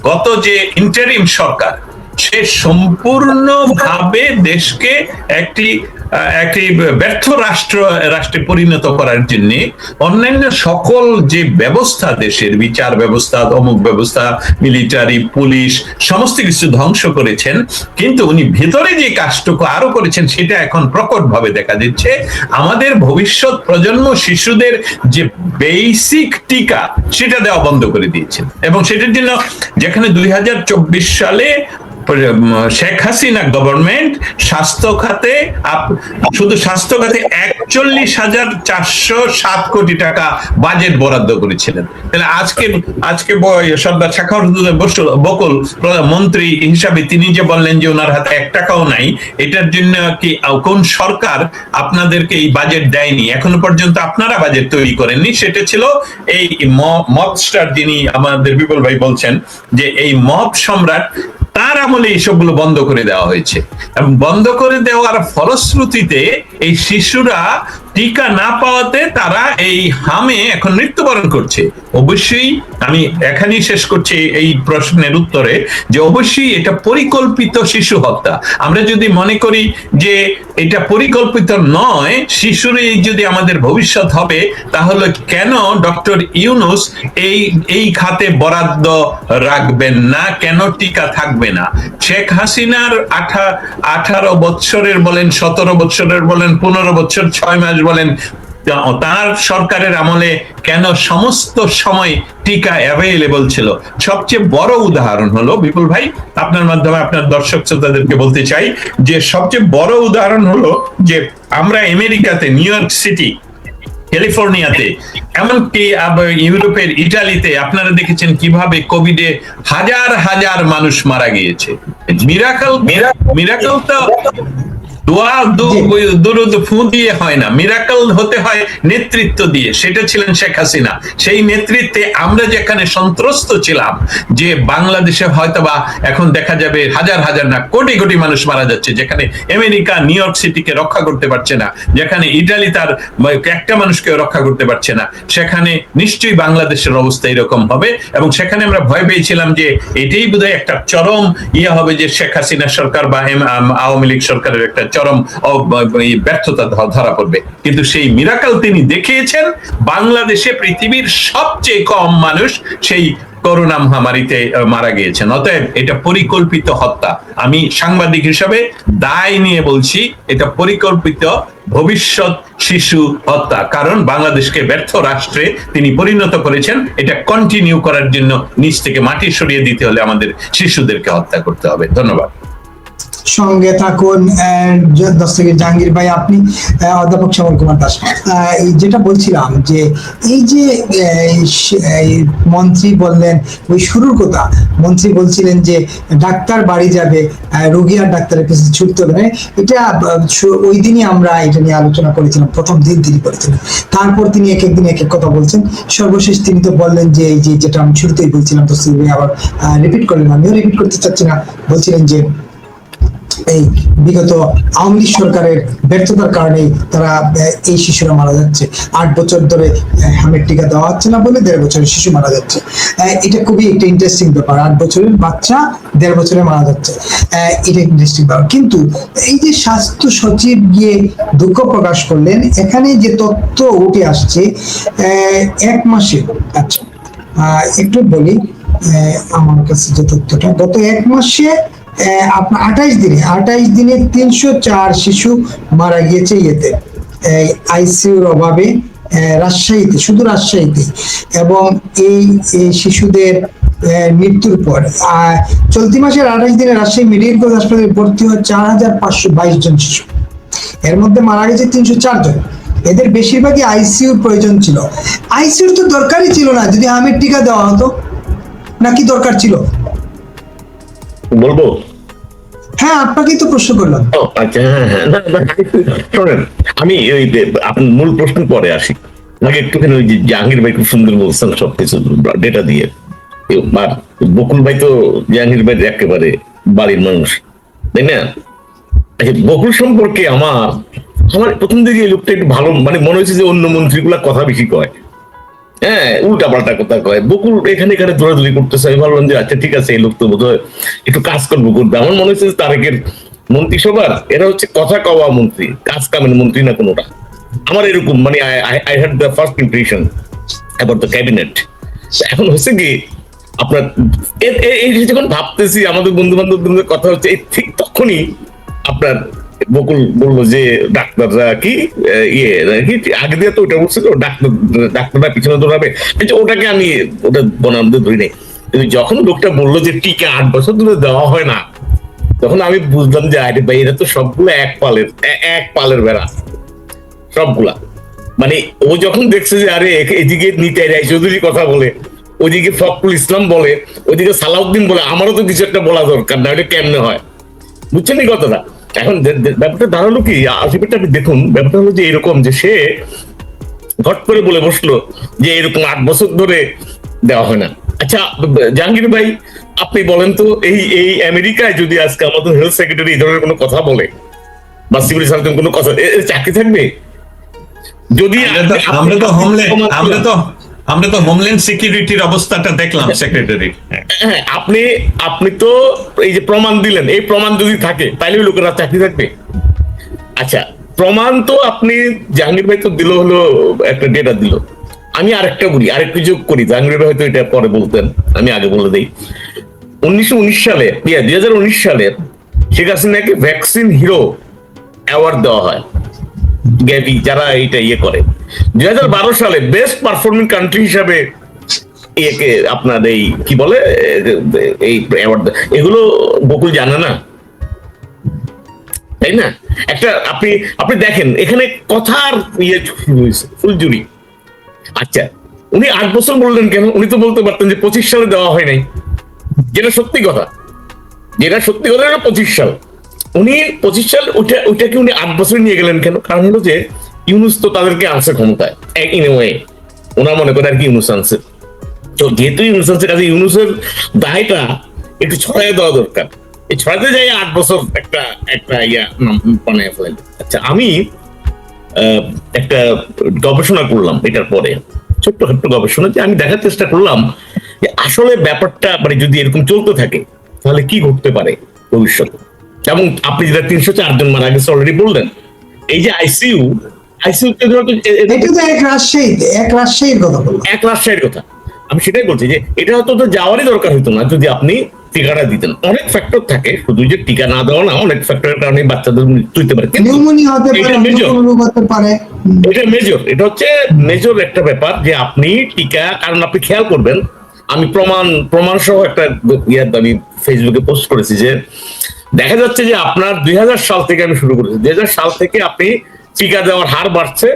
গত যে ইন্টারিম সরকার, সে সম্পূর্ণভাবে দেশকে একটি ব্যর্থ রাষ্ট্রে পরিণত করার জন্য অন্যান্য সকল যে ব্যবস্থা, দেশের বিচার ব্যবস্থা, অমুক ব্যবস্থা, মিলিটারি, পুলিশ, সমস্ত কিছু ধ্বংস করেছেন। কিন্তু উনি ভেতরে যে কাজটুকু আরো করেছেন, সেটা এখন প্রকটভাবে দেখা দিচ্ছে। আমাদের ভবিষ্যৎ প্রজন্ম শিশুদের যে বেসিক টিকা, সেটা দেওয়া বন্ধ করে দিয়েছেন। এবং সেটার জন্য যেখানে 2024 সালে শেখ হাসিনা গভর্নমেন্ট শুধু স্বাস্থ্য খাতে 41,407 কোটি টাকা বাজেট বরাদ্দ করেছিলেন। তাহলে আজকে সর্দার সাখাওয়াত বকুল মন্ত্রী হিসাবে তিনি যে বললেন যে ওনার হাতে 1 টাকাও নাই, এটার জন্য কি কোন সরকার আপনাদেরকে এই বাজেট দেয়নি? এখনো পর্যন্ত আপনারা বাজেট তৈরি করেননি। সেটা ছিল এই মব স্টার, যিনি আমাদের বিপুল ভাই বলছেন যে এই মব সম্রাট, তার আমলে এইসবগুলো বন্ধ করে দেওয়া হয়েছে। এবং বন্ধ করে দেওয়ার ফলশ্রুতিতে এই শিশুরা টিকা না পাওয়াতে তারা এই হামে এখন মৃত্যুবরণ করছে। অবশ্যই আমি এখানেই শেষ করছি এই প্রশ্নের উত্তরে, যে অবশ্যই এটা পরিকল্পিত শিশু হত্যা। আমরা যদি মনে করি যে এটা পরিকল্পিত নয়, শিশুরই যদি আমাদের ভবিষ্যৎ হবে, তাহলে কেন ডক্টর ইউনূস এই খাতে বরাদ্দ রাখবেন না? কেন টিকা থাকবে না? শেখ হাসিনার 18 বছরের বলেন, 17 বছরের বলেন, 15 বছর 6 মাস বলেন, তার সরকারের আমলে কেন সমস্ত সময় টিকা অ্যাভেলেবল ছিল? সবচেয়ে বড় উদাহরণ হলো, বিপুল ভাই আপনার মাধ্যমে আপনার দর্শক শ্রোতাদেরকে বলতে চাই যে সবচেয়ে বড় উদাহরণ হলো যে আমরা আমেরিকাতে, নিউ ইয়র্ক সিটি, ক্যালিফোর্নিয়াতে, এমনকি ইউরোপের ইটালিতে আপনারা দেখেছেন কিভাবে কোভিডে হাজার হাজার মানুষ মারা গিয়েছে। মিরাকল তো দোয়া দুরুদ ফু দিয়ে হয় না, মিরাকল হতে হয় নেতৃত্ব দিয়ে। সেটা ছিলেন শেখ হাসিনা। সেই নেতৃত্বে আমরা যেখানে সন্ত্রস্ত ছিলাম যে বাংলাদেশে হয়তোবা এখন দেখা যাবে হাজার হাজার না কোটি কোটি মানুষ মারা যাচ্ছে, যেখানে আমেরিকা নিউ ইয়র্ক সিটিকে রক্ষা করতে পারছে না, যেখানে ইটালি তার একটা মানুষকে রক্ষা করতে পারছে না, সেখানে নিশ্চয়ই বাংলাদেশের অবস্থা এরকম হবে। এবং সেখানে আমরা ভয় পেয়েছিলাম যে এটাই বোধহয় একটা চরম হবে, যে শেখ হাসিনা সরকার বা আওয়ামী লীগ সরকারের একটা চরম ব্যর্থতা ধরা পড়বে। কিন্তু সেই মিরাকল তিনি দেখিয়েছেন। বাংলাদেশে পৃথিবীর সবচেয়ে কম মানুষ সেই করোনা মহামারীতে মারা গিয়েছেন। অতএব এটা পরিকল্পিত হত্যা। আমি সাংবাদিক হিসাবে দায় নিয়ে বলছি, এটা পরিকল্পিত ভবিষ্যৎ শিশু হত্যা। কারণ বাংলাদেশকে ব্যর্থ রাষ্ট্রে তিনি পরিণত করেছেন। এটা কন্টিনিউ করার জন্য নিচ থেকে মাটি সরিয়ে দিতে হলে আমাদের শিশুদেরকে হত্যা করতে হবে। ধন্যবাদ। সঙ্গে থাকুন দস্তগীর জাহাঙ্গীর ভাই, আপনি অধ্যাপক শ্যামল কুমার দাস। যেটা বলছিলাম যে এই যে মন্ত্রী বললেন, ওই শুরুর কথা, মন্ত্রী বলছিলেন যে ডাক্তার বাড়ি যাবে, রোগী আর ডাক্তারের কাছে ছুটতে হবে না। এটা ওই দিনই আমরা এটা নিয়ে আলোচনা করেছিলাম, প্রথম দিন তিনি করেছিলেন। তারপর তিনি এক একদিন এক এক কথা বলছেন। সর্বশেষ তিনি তো বললেন যে এই যেটা আমি শুরুতেই বলছিলাম, দস্তগীর ভাই আবার রিপিট করলেন, আমিও রিপিট করতে চাচ্ছি না, বলছিলেন যে এই বিগত আওয়ামী লীগ সরকারের ব্যর্থতার কারণে তারা এই শিশুরা মারা যাচ্ছে। 8 বছর ধরে হামের টিকা দেওয়া হচ্ছে না বলে 1.5 বছরের শিশু মারা যাচ্ছে। এটা খুবই একটা ইন্টারেস্টিং ব্যাপার, 8 বছরের বাচ্চা 1.5 বছরে মারা যাচ্ছে, এটা ইন্টারেস্টিং ব্যাপার। কিন্তু এই যে স্বাস্থ্য সচিব গিয়ে দুঃখ প্রকাশ করলেন, এখানে যে তথ্য উঠে আসছে 1 মাসে, আচ্ছা একটু বলি আমার কাছে যে তথ্যটা, গত 1 মাসে আপনার 28 দিনে 304 শিশু মারা গিয়েছে ইয়েতে, আইসিইউর অভাবে রাজশাহীতে, শুধু রাজশাহীতে। এবং এই শিশুদের মৃত্যুর পর চলতি মাসের 28 দিনে রাজশাহী মেডিকেল কলেজ হাসপাতালে ভর্তি হয় 4522 জন শিশু, এর মধ্যে মারা গেছে 304 জন। এদের বেশিরভাগই আইসিইউর প্রয়োজন ছিল। আইসিইউর তো দরকারই ছিল না যদি হামের টিকা দেওয়া হতো, নাকি দরকার ছিল? বলবো? হ্যাঁ, আপনাকেই তো প্রশ্ন করলাম। আচ্ছা, হ্যাঁ, শোনেন, আমি ওই আপনার মূল প্রশ্ন পরে আসি, আগে একটুখানি ওই যে জাহাঙ্গীর ভাই খুব সুন্দর বলছেন সবকিছু ডেটা দিয়ে। আর বকুল ভাই তো জাহাঙ্গীর ভাই একেবারে বাড়ির মানুষ, তাই না? আচ্ছা, বকুল সম্পর্কে আমার প্রথম দিকে এই লোকটা একটু ভালো, মানে মনে হয়েছে যে অন্য মন্ত্রীগুলা কথা বেশি কয়, হ্যাঁ, উল্টা পাল্টা কথা কয়। বকুল এখানে দৌড়াদৌড়ি করতেছে, আমি ভাবলাম যে আচ্ছা ঠিক আছে, এই লোক তো বোধহয় একটু কাজ করবো করবে। আমার মনে হচ্ছে তারেকের মন্ত্রিসভার এরা হচ্ছে কথা কওয়া মন্ত্রী, কাজ কামের মন্ত্রী না কোনোটা। আমার এরকম, মানে I had the first impression about the cabinet. এখন হচ্ছে কি আপনার এই যখন ভাবতেছি আমাদের বন্ধু বান্ধবদের কথা হচ্ছে, ঠিক তখনই আপনার বকুল বললো যে ডাক্তাররা কি আগে দিয়ে তো ওটা বলছিল, ডাক্তাররা পিছনে দৌড়াবে, ওটাকে আমি ওটা বনামদের ধরি নাই। কিন্তু যখন লোকটা বললো যে টিকা 8 বছর ধরে দেওয়া হয় না, তখন আমি বুঝলাম যে আরে ভাই, এরা তো সবগুলো এক পালের বেড়া সবগুলা। মানে ও যখন দেখছে যে আরে এদিকে নিতাই রায় চৌধুরী কথা বলে, ওইদিকে ফখরুল ইসলাম বলে, ওইদিকে সালাউদ্দিন বলে, আমারও তো কিছু একটা বলা দরকার, না এটা কেমনে হয়, বুঝছেন এই কথাটা? এখন ব্যাপারটা দাঁড়ালো কি, আশিপাশে আপনি দেখুন, ব্যাপারটা হলো যে এরকম যে সে ঘট করে বলে বসলো যে এরকম 8 বছর ধরে দেওয়া হয় না। আচ্ছা জাহাঙ্গীর ভাই, আপনি বলেন তো, এই আমেরিকায় যদি আজকে আমাদের হেলথ সেক্রেটারি এই ধরনের কোনো কথা বলে বা সিভিল সার্জন কোনো কথা, চাকরি থাকবে? যদি আমরা তো হোমল্যান্ড সিকিউরিটির অবস্থাটা দেখলাম সেক্রেটারি। হ্যাঁ, আপনি তো এই যে প্রমাণ দিলেন, এই প্রমাণ যদি থাকে তাহলে লোকেরা চাকরি থাকবে? আচ্ছা, প্রমাণ তো আপনি জাহাঙ্গীর ভাই তো দিল, হলো একটা ডেটা দিল। আমি আরেকটা বলি, আরেকটু যোগ করি, জাহাঙ্গীর ভাই হয়তো এটা পরে বলতেন, আমি আগে বলে দিই। 2019 সালে 2019 সালে শেখ হাসিনাকে ভ্যাকসিন হিরো অ্যাওয়ার্ড দেওয়া হয়, গ্যাভি যারা এইটা করে। 2012 সালে বেস্ট পারফর্মিং কান্ট্রি হিসাবে একে আপনার এই কি বলে এই অ্যাওয়ার্ড, এগুলো বকুল জানে না, তাই না? একটা আপনি দেখেন এখানে কথার ফুলজুরি। আচ্ছা, উনি 8 বছর বললেন কেন? উনি তো বলতে পারতেন যে 25 সালে দেওয়া হয় নাই, যেটা সত্যি কথা, 25 সাল। উনি 25 সাল ওইটাকে উনি 8 বছর নিয়ে গেলেন কেন? কারণ হলো যে ইউনুস তো তাদেরকে আনছে ক্ষমতায়, ইন এ ওয়ে ওনার মনে করে আর কি ইউনুস আনছে। তো যেহেতু ইউনুস আনছে, কাজে ইউনুসের দায়টা একটু ছড়াই দেওয়া দরকার। এই ছড়াতে যাই 8 বছর একটা বানায় ফেলেন। আচ্ছা, আমি একটা গবেষণা করলাম এটার পরে, ছোট্ট গবেষণা, যে আমি দেখার চেষ্টা করলাম যে আসলে ব্যাপারটা মানে যদি এরকম চলতে থাকে তাহলে কি ঘটতে পারে ভবিষ্যতে। এবং আপনি যেটা 304 জন মারা গেছে অলরেডি বললেন, এই যে আইসিইউ এক রাজশাহীর কথা, আমি সেটাই বলছি যে এটা হয়তো তো যাওয়ারই দরকার হতো না যদি আপনি টিকাটা দিতেন। অনেক ফ্যাক্টর থাকে, শুধু যে টিকা না দেওয়া না, অনেক ফ্যাক্টরের কারণে বাচ্চাদের মৃত্যু হতে পারে। এটা মেজর, এটা হচ্ছে মেজর একটা ব্যাপার যে আপনি টিকা, কারণ আপনি খেয়াল করবেন, আমি প্রমাণ সহ একটা আমি ফেসবুকে পোস্ট করেছি যে দেখা যাচ্ছে যে আপনার 2000 সাল থেকে আমি শুরু করেছি, 2000 সাল থেকে আপনি টিকা দেওয়ার হার বাড়ছে,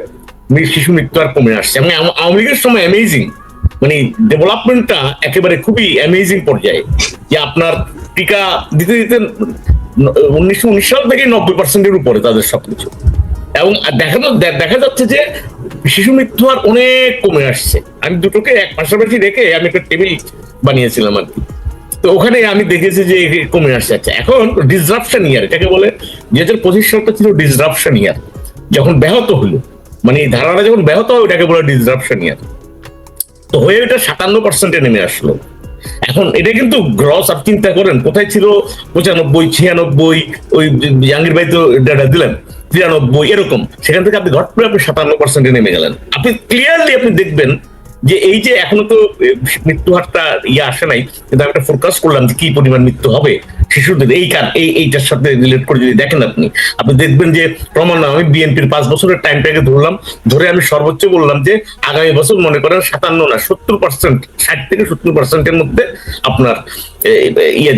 শিশু মৃত্যু আর কমে আসছে। আমি আওয়ামী লীগের সময় অ্যামেজিং, মানে ডেভেলপমেন্টটা একেবারে খুবই অ্যামেজিং পর্যায়ে, যে আপনার টিকা দিতে 1919 সাল থেকে 90%-এর উপরে তাদের সবকিছু। এবং দেখা যাচ্ছে যে শিশু মৃত্যু আর অনেক কমে আসছে। আমি দুটোকে এক পাশাপাশি রেখে আমি একটা টেবিল বানিয়েছিলাম আর কি। তো ওখানে আমি দেখেছি যে কমে আসছে। আচ্ছা, এখন ডিসরাপশন ইয়ার এটাকে বলে, 2025 সালটা ছিল ডিসরাপশন ইয়ার, যখন ব্যাহত হলো, মানে এই ধারাটা যখন ব্যাহত হয় ওটাকে বলে ডিসরাপশন ইয়ার। তো হয়ে এটা 57% নেমে আসলো। এখন এটা কিন্তু গ্রস, আপনি চিন্তা করেন কোথায় ছিল 95, 96, ওই জাহাঙ্গীর ভাই তো ডাটা দিলেন 93 এরকম, সেখান থেকে আপনি ঘট করে আপনি 57% নেমে গেলেন। আপনি ক্লিয়ারলি আপনি দেখবেন যে এই যে এখনো তো মৃত্যু হারটা আসে নাই, কিন্তু আমি একটা ফোরকাস্ট করলাম যে কি পরিমাণ মৃত্যু হবে শিশুদের এইটার সাথে রিলেট করে যদি দেখেন আপনি দেখবেন যে ক্রমান্বয়ে, আমি বিএনপির 5 বছরের টাইমটাকে ধরলাম, ধরে আমি সর্বোচ্চ বললাম যে আগামী বছর মনে করেন 57 না 70%, 60 থেকে 70%-এর মধ্যে আপনার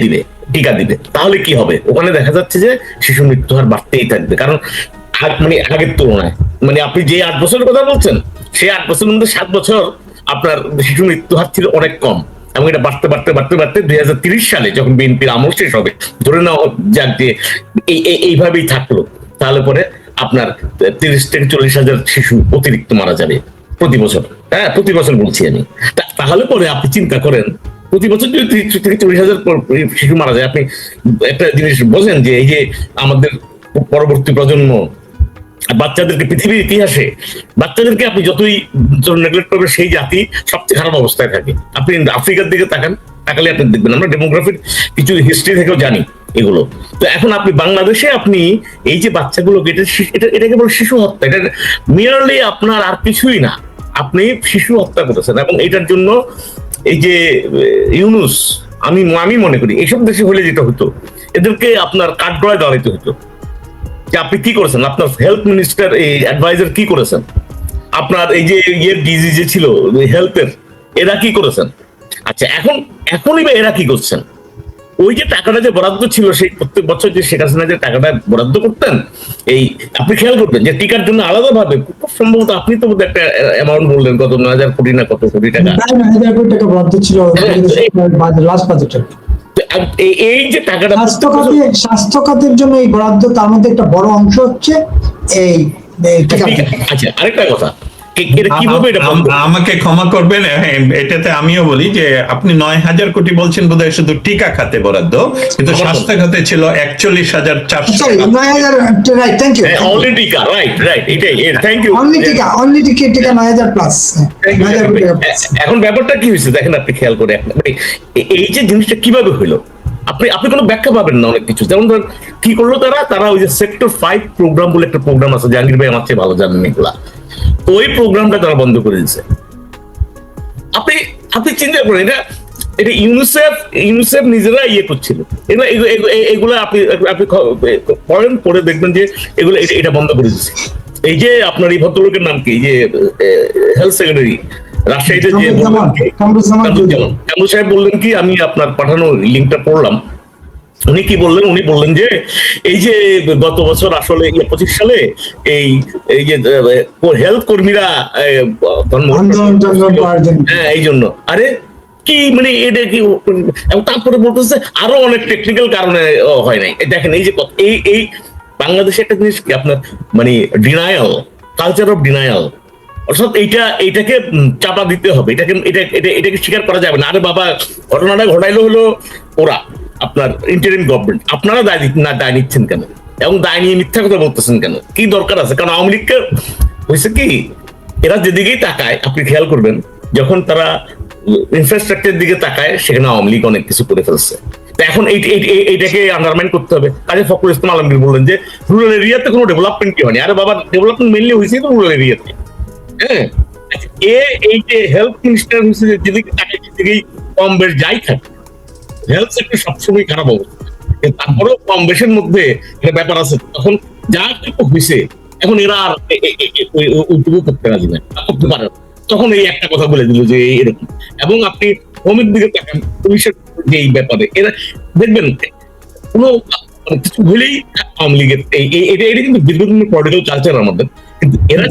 দিবে, টিকা দিবে। তাহলে কি হবে? ওখানে দেখা যাচ্ছে যে শিশু মৃত্যু হার বাড়তেই থাকবে, কারণ মানে আগের তুলনায়, মানে আপনি যে 8 বছরের কথা বলছেন, সেই 8 বছরের মধ্যে 7 বছর আপনার শিশু মৃত্যু হার ছিল অনেক কম, এবং এটা বাড়তে বাড়তে বাড়তে বাড়তে 2030 সালে যখন বিএনপির আমল শেষ হবে, ধরে নেওয়া যাক যে এইভাবেই থাকলো, তাহলে পরে আপনার 30 থেকে 40 হাজার শিশু অতিরিক্ত মারা যাবে প্রতি বছর। হ্যাঁ, প্রতি বছর বলছি আমি। তাহলে পরে আপনি চিন্তা করেন, প্রতি বছর যদি 30 থেকে 40 হাজার শিশু মারা যায়, আপনি একটা জিনিস বোঝেন যে এই যে আমাদের পরবর্তী প্রজন্ম, বাচ্চাদেরকে পৃথিবীর ইতিহাসে বাচ্চাদেরকে আপনি যতই নেগলেক্ট করবেন, সেই জাতি সবচেয়ে খারাপ অবস্থায় থাকে। আপনি আফ্রিকার দিকে তাকালে আপনি দেখবেন, আমরা ডেমোগ্রাফির কিছু হিস্ট্রি থেকেও জানি এগুলো। তো এখন আপনি বাংলাদেশে আপনি এই যে বাচ্চাগুলোকে, এটাকে বলে শিশু হত্যা, এটা মিয়ারলি আপনার আর কিছুই না, আপনি শিশু হত্যা করেছেন। এবং এটার জন্য এই যে ইউনূস, আমি মনে করি এইসব দেশে হলে যেটা হতো, এদেরকে আপনার কাঠগড়ায় দাঁড়াইতে হতো যে আপনি কি করেছেন, আপনার হেলথ মিনিস্টার, এই অ্যাডভাইজার কি করেছেন, আপনার এই যে ডিজি যে ছিল হেলথের, এরা কি করেছেন? আচ্ছা, এখনই বা এরা কি করছেন? ওই যে টাকাটা যে বরাদ্দ ছিল, সেই প্রত্যেক বছর যে শেখ হাসিনা যে টাকাটা বরাদ্দ করতেন, এই আপনি খেয়াল করবেন যে টিকার জন্য আলাদা ভাবে, খুব সম্ভবত আপনি তো একটা অ্যামাউন্ট বললেন, কত 9,000 কোটি না কত কোটি টাকা, 9,000 কোটি টাকা বরাদ্দ ছিল লাস্ট বাজেটে। এই যে টাকাটা স্বাস্থ্য খাতের জন্য এই বরাদ্দ, তার মধ্যে একটা বড় অংশ হচ্ছে এই টিকা। আচ্ছা, আরেকটা কথা, আমাকে ক্ষমা করবেন, এটাতে আমিও বলি যে আপনি 9,000 কোটি বলছেন বোধহয় শুধু টিকা খাতে বরাদ্দ, কিন্তু স্বাস্থ্য খাতে ছিল 41,400। Right, thank you. অনলি টিকা, রাইট, এটাই, থ্যাংক ইউ। অনলি টিকা 9,000 প্লাস। এখন ব্যাপারটা কি হয়েছে দেখেন, আপনি খেয়াল করে, মানে এই যে জিনিসটা কিভাবে হইলো, আপনি কোনো ব্যাখ্যা পাবেন না অনেক কিছু। যেমন ধর কি করলো তারা ওই যে সেক্টর 5 প্রোগ্রাম বলে একটা প্রোগ্রাম আছে, জাহাঙ্গীর ভাই আমার চেয়ে ভালো জানেন এগুলা, ওই প্রোগ্রামটা তারা বন্ধ করে দিচ্ছে। আপনি চিন্তা করেন, এটা ইউনিসেফ নিজেরা করছিল এগুলো, আপনি পড়ে দেখবেন যে এগুলো এটা বন্ধ করে দিচ্ছে। এই যে আপনার এই ভদ্রলোকের নাম কি, যে হেলথ সেক্রেটারি রাজশাহীতে, যে কামরুল সাহেব বললেন কি, আমি আপনার পাঠানো লিঙ্কটা পড়লাম, উনি কি বললেন, উনি বললেন যে এই যে গত বছর আসলে 25 সালে এই যে হেলথ কর্মীরা এই জন্য, আরে কি মানে এটা কি, এবং তারপরে বলতেছে আরো অনেক টেকনিক্যাল কারণে হয় নাই। দেখেন এই যে এই বাংলাদেশে একটা জিনিস কি আপনার, মানে ডিনায়াল, কালচার অফ ডিনায়াল, অর্থাৎ এইটাকে চাপা দিতে হবে, এটাকে স্বীকার করা যাবে না। আরে বাবা, ঘটনাটা ঘটাইলো হলো ওরা, আপনার ইন্টারিম গভর্নমেন্ট, আপনারা দায় নিচ্ছেন কেন, এবং দায় নিয়ে মিথ্যা কথা বলতেছেন কেন, কি দরকার আছে? কারণ আওয়ামী লীগকে হয়েছে কি, এরা যেদিকেই তাকায় আপনি খেয়াল করবেন, যখন তারা ইনফ্রাস্ট্রাকচার দিকে তাকায়, সেখানে আওয়ামী লীগ অনেক কিছু করে ফেলছে। তো এখন এইটাকে আন্ডারমাইন করতে হবে। কাজে ফখরুল ইসলাম আলমগীর বললেন যে রুরাল এরিয়াতে কোনো ডেভেলপমেন্ট কি হয়নি। আরে বাবা, ডেভেলপমেন্ট মেনলি হয়েছে তো রুরাল এরিয়াতে। হ্যাঁ, এই যে হেলথ মিনিস্টার হয়েছে, যেদিকে তাকায় সেদিকেই কম বেশ যাই থাকে, হেলথ সেক্টর সবসময় খারাপ অবস্থা, তারপরেও কম বেশের মধ্যে একটা ব্যাপার আছে। তখন যা কিছু হয়েছে, এখন এরা আর ওইটুকু করতে রাজি না, করতে পারে, তখন এই একটা কথা বলে দিল যে এরকম। এবং আপনি হোমের দিকে তাকান, পুলিশের যে এই ব্যাপারে এরা দেখবেন কোনো কিছু হলেই আওয়ামী লীগের এটা কিন্তু দীর্ঘদিনের পলিটিক্যাল কালচার আমাদের, কিন্তু এরা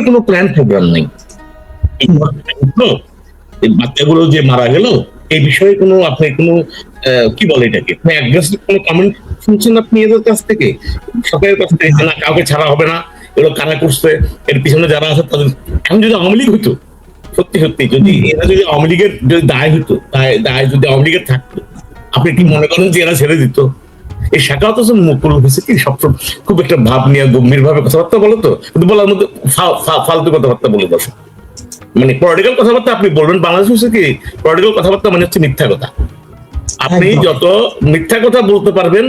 কোনো প্ল্যান প্রোগ্রাম নেই। এই বাচ্চাগুলো যে মারা গেল, এই বিষয়ে কোনো আপনি কোনো কি বলে এটাকে, কোনো কমেন্ট শুনছেন আপনি এদের কাছ থেকে, সরকারের কাছ থেকে, না কাউকে ছাড়া হবে না, এগুলো কারা করছে, এর পিছনে যারা আছে তাদের। এখন যদি আওয়ামী লীগ হইতো, সত্যি সত্যি যদি এরা যদি আওয়ামী লীগের যদি দায় হতো, দায় যদি আওয়ামী লীগের থাকতো, আপনি কি মনে করেন যে এরা ছেড়ে দিত? এই শাখাওয়াত হোসেন মুকুল হয়েছে কি সবসময় খুব একটা ভাব নিয়ে গম্ভীর ভাবে কথাবার্তা বলো তো, কিন্তু বলার মধ্যে ফালতু কথাবার্তা বলে বসে। মানে পলিটিক্যাল কথাবার্তা আপনি বলবেন, বাংলাদেশ হচ্ছে কি পলিটিক্যাল কথাবার্তা মানে হচ্ছে মিথ্যা কথা। আপনি যত মিথ্যা কথা বলতে পারবেন,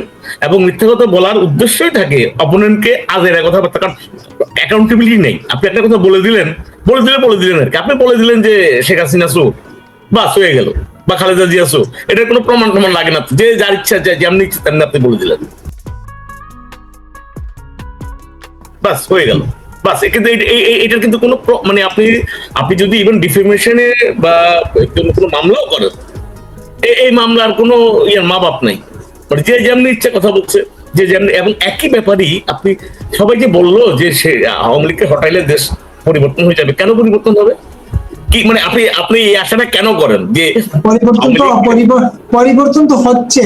এবং মিথ্যা কথা বলার উদ্দেশ্যই থাকে অপোনেন্টকে আজেরা কথাবার্তা, কারণ অ্যাকাউন্টেবিলিটি নেই। আপনি একটা কথা বলে দিলেন আর কি, আপনি বলে দিলেন যে শেখ হাসিনা চোর, বাস হয়ে গেল, বা খালেদা জিয়া চোর, এটার কোনো প্রমাণ লাগে না, যে যার ইচ্ছা যেমনি ইচ্ছা তেমনি আপনি বলে দিলেন, বাস হয়ে গেল, বাস। কিন্তু এটার কিন্তু কোনো মানে আপনি যদি ইভেন ডিফেমেশনে বা কোনো মামলাও করেন, এই মামলার কোনো মা বাপ নাই, মানে যে যেমনি ইচ্ছা কথা বলছে, যে যেমনি। এবং একই ব্যাপারই আপনি সবাই যে বললো যে সে আওয়ামী লীগকে হটাইলে দেশ পরিবর্তন হয়ে যাবে, কেন পরিবর্তন হবে? কি মানে আপনি এই আশাটা কেন করেন যে পরিবর্তন তো হচ্ছে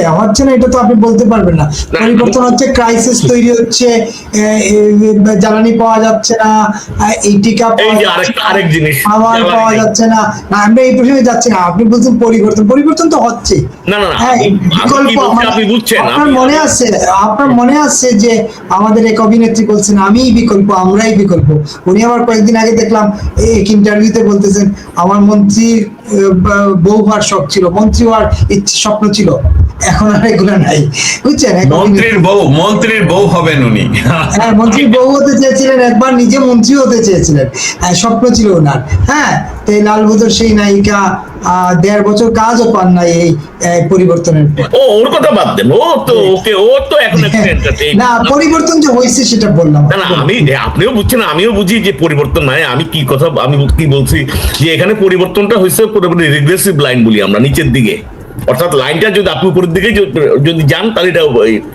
না, এটা তো আপনি বলতে পারবেন না। পরিবর্তন হচ্ছে, ক্রাইসিস তৈরি হচ্ছে, জ্বালানি পাওয়া যাচ্ছে না, এই টিকা আরেক জিনিস খাবার পাওয়া যাচ্ছে না, আমরা এই প্রসঙ্গে যাচ্ছি না। আপনি বলছেন পরিবর্তন তো হচ্ছে। না বিকল্প আপনার মনে আছে যে আমাদের এক অভিনেত্রী বলছেন আমিই বিকল্প, আমরাই বিকল্প। উনি আবার কয়েকদিন আগে দেখলাম এক ইন্টারভিউতে বলতেছেন আমার মন্ত্রীর বউ হওয়ার শখ ছিল, মন্ত্রী হওয়ার স্বপ্ন ছিল, এখন আর এগুলো নাই, বুঝছেন? মন্ত্রীর বউ হবেন উনি। হ্যাঁ, মন্ত্রীর বউ হতে চেয়েছিলেন, একবার নিজে মন্ত্রী হতে চেয়েছিলেন, স্বপ্ন ছিল ওনার। হ্যাঁ, তো এই লাল বদর সেই নায়িকা 1.5 বছর কাজও পান নাই এই পরিবর্তনের পর। ওর কথা বাদ দেন, ও তো এখন না, পরিবর্তন যে হয়েছে সেটা বললাম। না আপনিও বুঝছেন, আমিও বুঝি যে পরিবর্তন নাই। আমি কি বলছি যে এখানে পরিবর্তনটা হয়েছে পুরোপুরি রিগ্রেসিভ লাইন বলি আমরা, নিচের দিকে। অর্থাৎ লাইনটা যদি আপনি উপরের দিকে যদি যান তাহলে এটা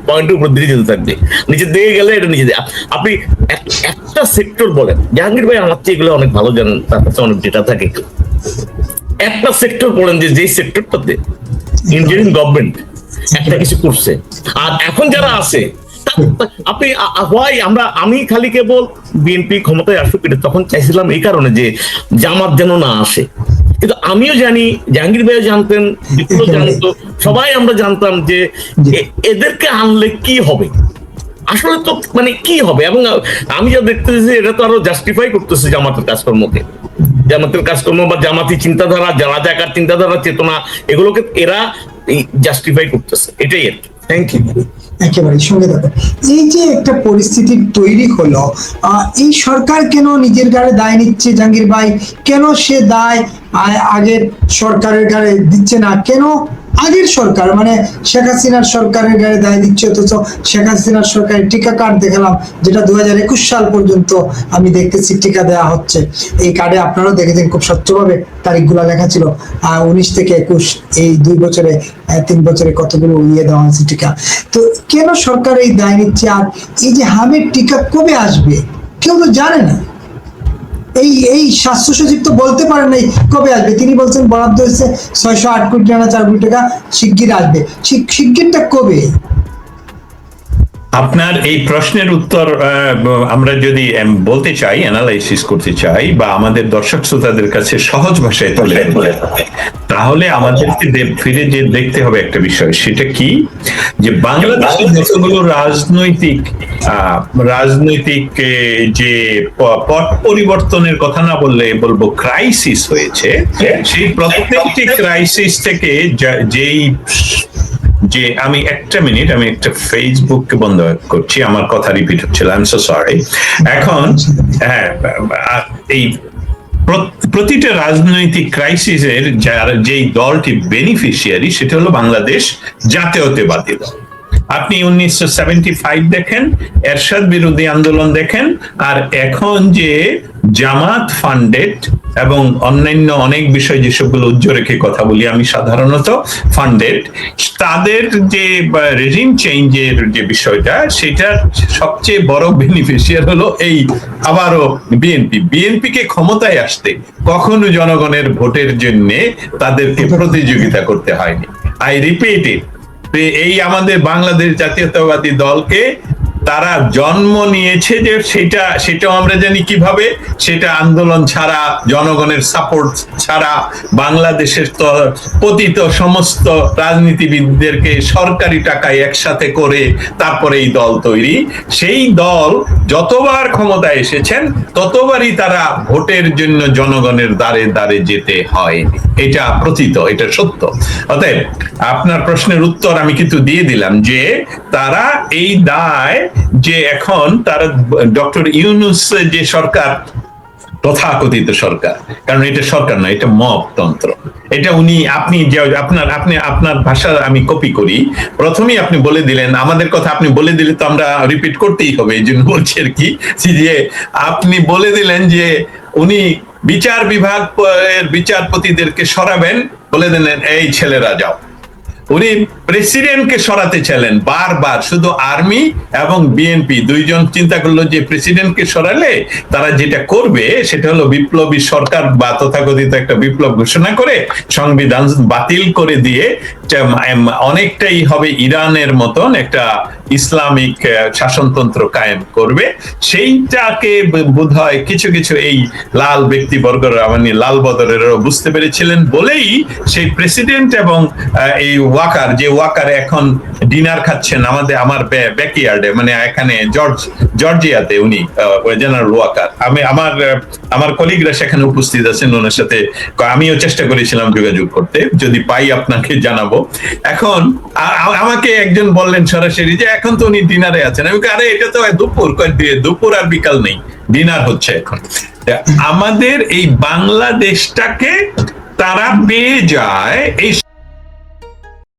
পয়েন্টের উপরের দিকে যেতে থাকবে, নিচের দিকে গেলে এটা নিচে। আপনি একটা সেক্টর বলেন, জাহাঙ্গীর ভাই আমার চেয়ে এগুলো অনেক ভালো জানেন, তার কাছে অনেক ডেটা থাকে। একটা সেক্টর বলেন যে সেক্টরটাতে ইঞ্জিনিয়ারিং গভর্নমেন্ট একটা কিছু করছে, আর এখন যারা আছে আপনি আমি খালি কেবল বিএনপি ক্ষমতায় আসুক এটা তখন চাইছিলাম এই কারণে যে জামাত যেন না আসে। কিন্তু আমিও জানি, জাহাঙ্গীর ভাইও জানতেন, বিপুলও জানতো, সবাই আমরা জানতাম যে এদেরকে আনলে কি হবে, আসলে তো মানে কি হবে। এবং আমি যা দেখতেছি যে এটা তো আরো জাস্টিফাই করতেছে জামাতের কাজকর্ম বা জামাতি চিন্তাধারা, রাজাকার চিন্তাধারা, চেতনা, এগুলোকে এরা জাস্টিফাই করতেছে, এটাই আর কি। Thank you. একেবারে সঙ্গে থাকবেন। এই যে একটা পরিস্থিতি তৈরি হলো, এই সরকার কেন নিজের গাড়ে দায় নিচ্ছে? জাহাঙ্গীর ভাই, কেন সে দায় আগের সরকারের গাড়ে দিচ্ছে না? কেন আগের সরকার মানে শেখ হাসিনার সরকারের গায়ে দায় দিচ্ছে, অথচ শেখ হাসিনার সরকারের টিকা কার্ড দেখালাম, যেটা 2021 সাল পর্যন্ত আমি দেখতেছি টিকা দেওয়া হচ্ছে। এই কার্ডে আপনারাও দেখেছেন খুব স্বচ্ছভাবে তারিখগুলো লেখা ছিল, 19 থেকে 21, এই 2 বছরে 3 বছরে কতগুলো দেওয়া হয়েছে টিকা। তো কেন সরকার এই দায় নিচ্ছে? আর এই যে হামের টিকা কবে আসবে কেউ তো জানে না। এই স্বাস্থ্য সচিব তো বলতে পারেন নাই কবে আসবে। তিনি বলছেন বরাদ্দ হয়েছে 608 কোটি টাকা, 4 কোটি টাকা শিগগির আসবে। শিগগিরটা কবে? আপনার এই প্রশ্নের উত্তর আমরা যদি বলতে চাই, অ্যানালাইসিস করতে চাই, বা আমাদের দর্শক শ্রোতাদের কাছে সহজ ভাষায় তুলে তাহলে আমাদেরকে ফিরে যে দেখতে হবে একটা বিষয়, সেটা কি যে বাংলাদেশের যতগুলো রাজনৈতিক যে পট পরিবর্তনের কথা না বলবো ক্রাইসিস হয়েছে, সেই প্রত্যেকটি ক্রাইসিস থেকে যে আমি একটা ফেসবুককে বন্ধ করছি, আমার কথা রিপিট হচ্ছিল, আই এম সো সরি। এখন হ্যাঁ, এই প্রতিটা রাজনৈতিক ক্রাইসিসের যেই দলটি বেনিফিশিয়ারি সেটা হলো বাংলাদেশ জাতীয়তাবাদী দল। আপনি 1975 দেখেন, এরশাদ বিরোধী আন্দোলন দেখেন, আর এখন যে জামাত ফান্ডেড এবং অন্যান্য অনেক বিষয় যেসবগুলো উজ্জ্বল রেখে কথা বলি আমি সাধারণত ফান্ডেড, তাদের যে রেজিম চেঞ্জের যে বিষয়টা, সেটার সবচেয়ে বড় বেনিফিশিয়ার হলো এই আবারও বিএনপি কে ক্ষমতায় আসতে কখনো জনগণের ভোটের জন্য তাদেরকে প্রতিযোগিতা করতে হয়নি। আই রিপিট ইট, এই আমাদের বাংলাদেশ জাতীয়তাবাদী দলকে তারা জন্ম নিয়েছে যে সেটাও আমরা জানি কিভাবে, সেটা আন্দোলন ছাড়া, জনগণের সাপোর্ট ছাড়া, বাংলাদেশের তো পতিত সমস্ত রাজনীতিবিদদেরকে সরকারি টাকায় একসাথে করে তারপরে এই দল তৈরি। সেই দল যতবার ক্ষমতায় এসেছেন ততবারই তারা ভোটের জন্য জনগণের দ্বারে দ্বারে যেতে হয়। এটা প্রতীত, এটা সত্য। অতএব আপনার প্রশ্নের উত্তর আমি কিন্তু দিয়ে দিলাম যে তারা এই দায় যে এখন তারা ডক্টর ইউনূস যে সরকার, তথাকথিত সরকার, কারণ এটা সরকার নয়, এটা মবতন্ত্র। এটা আপনি আপনার ভাষা আমি কপি করি। প্রথমেই আপনি বলে দিলেন, আমাদের কথা আপনি বলে দিলে তো আমরা রিপিট করতেই হবে, এই জন্য বলছি আর কি, যে আপনি বলে দিলেন যে উনি বিচার বিভাগ এর বিচারপতিদেরকে সরাবেন, বলে দিলেন এই ছেলেরা যাও। উনি প্রেসিডেন্টকে সরাতে চাইলেন বারবার, শুধু আর্মি এবং বিএনপি দুইজন চিন্তা করলো যে প্রেসিডেন্টকে সরালে তারা যেটা করবে সেটা হলো বিপ্লবী সরকার বা তথাকথিত একটা বিপ্লব ঘোষণা করে সংবিধান বাতিল করে দিয়ে অনেকটাই হবে ইরানের মতন একটা ইসলামিক শাসনতন্ত্র কায়েম করবে। সেইটাকে বোধহয় কিছু কিছু এই লাল ব্যক্তিবর্গরা, মানে লাল বদরেরও বুঝতে পেরেছিলেন বলেই সেই প্রেসিডেন্ট এবং এই ওয়াকার, যে ওয়াকার এখন ডিনার খাচ্ছেন আমার ব্যাকইয়ার্ডে, মানে এখানে জর্জিয়াতে, উনি জেনারেল ওয়াকার, আমার কলিগরা সেখানে উপস্থিত আছেন, ওনার সাথে আমিও চেষ্টা করেছিলাম যোগাযোগ করতে, যদি পাই আপনাকে জানাবো। এখন আমাকে একজন বললেন সরাসরি যে এখন তো উনি ডিনারে আছেন। আমি আরে এটা তো দুপুর আর বিকাল নেই, ডিনার হচ্ছে এখন। আমাদের এই বাংলাদেশটাকে তারা পেয়ে যায় এই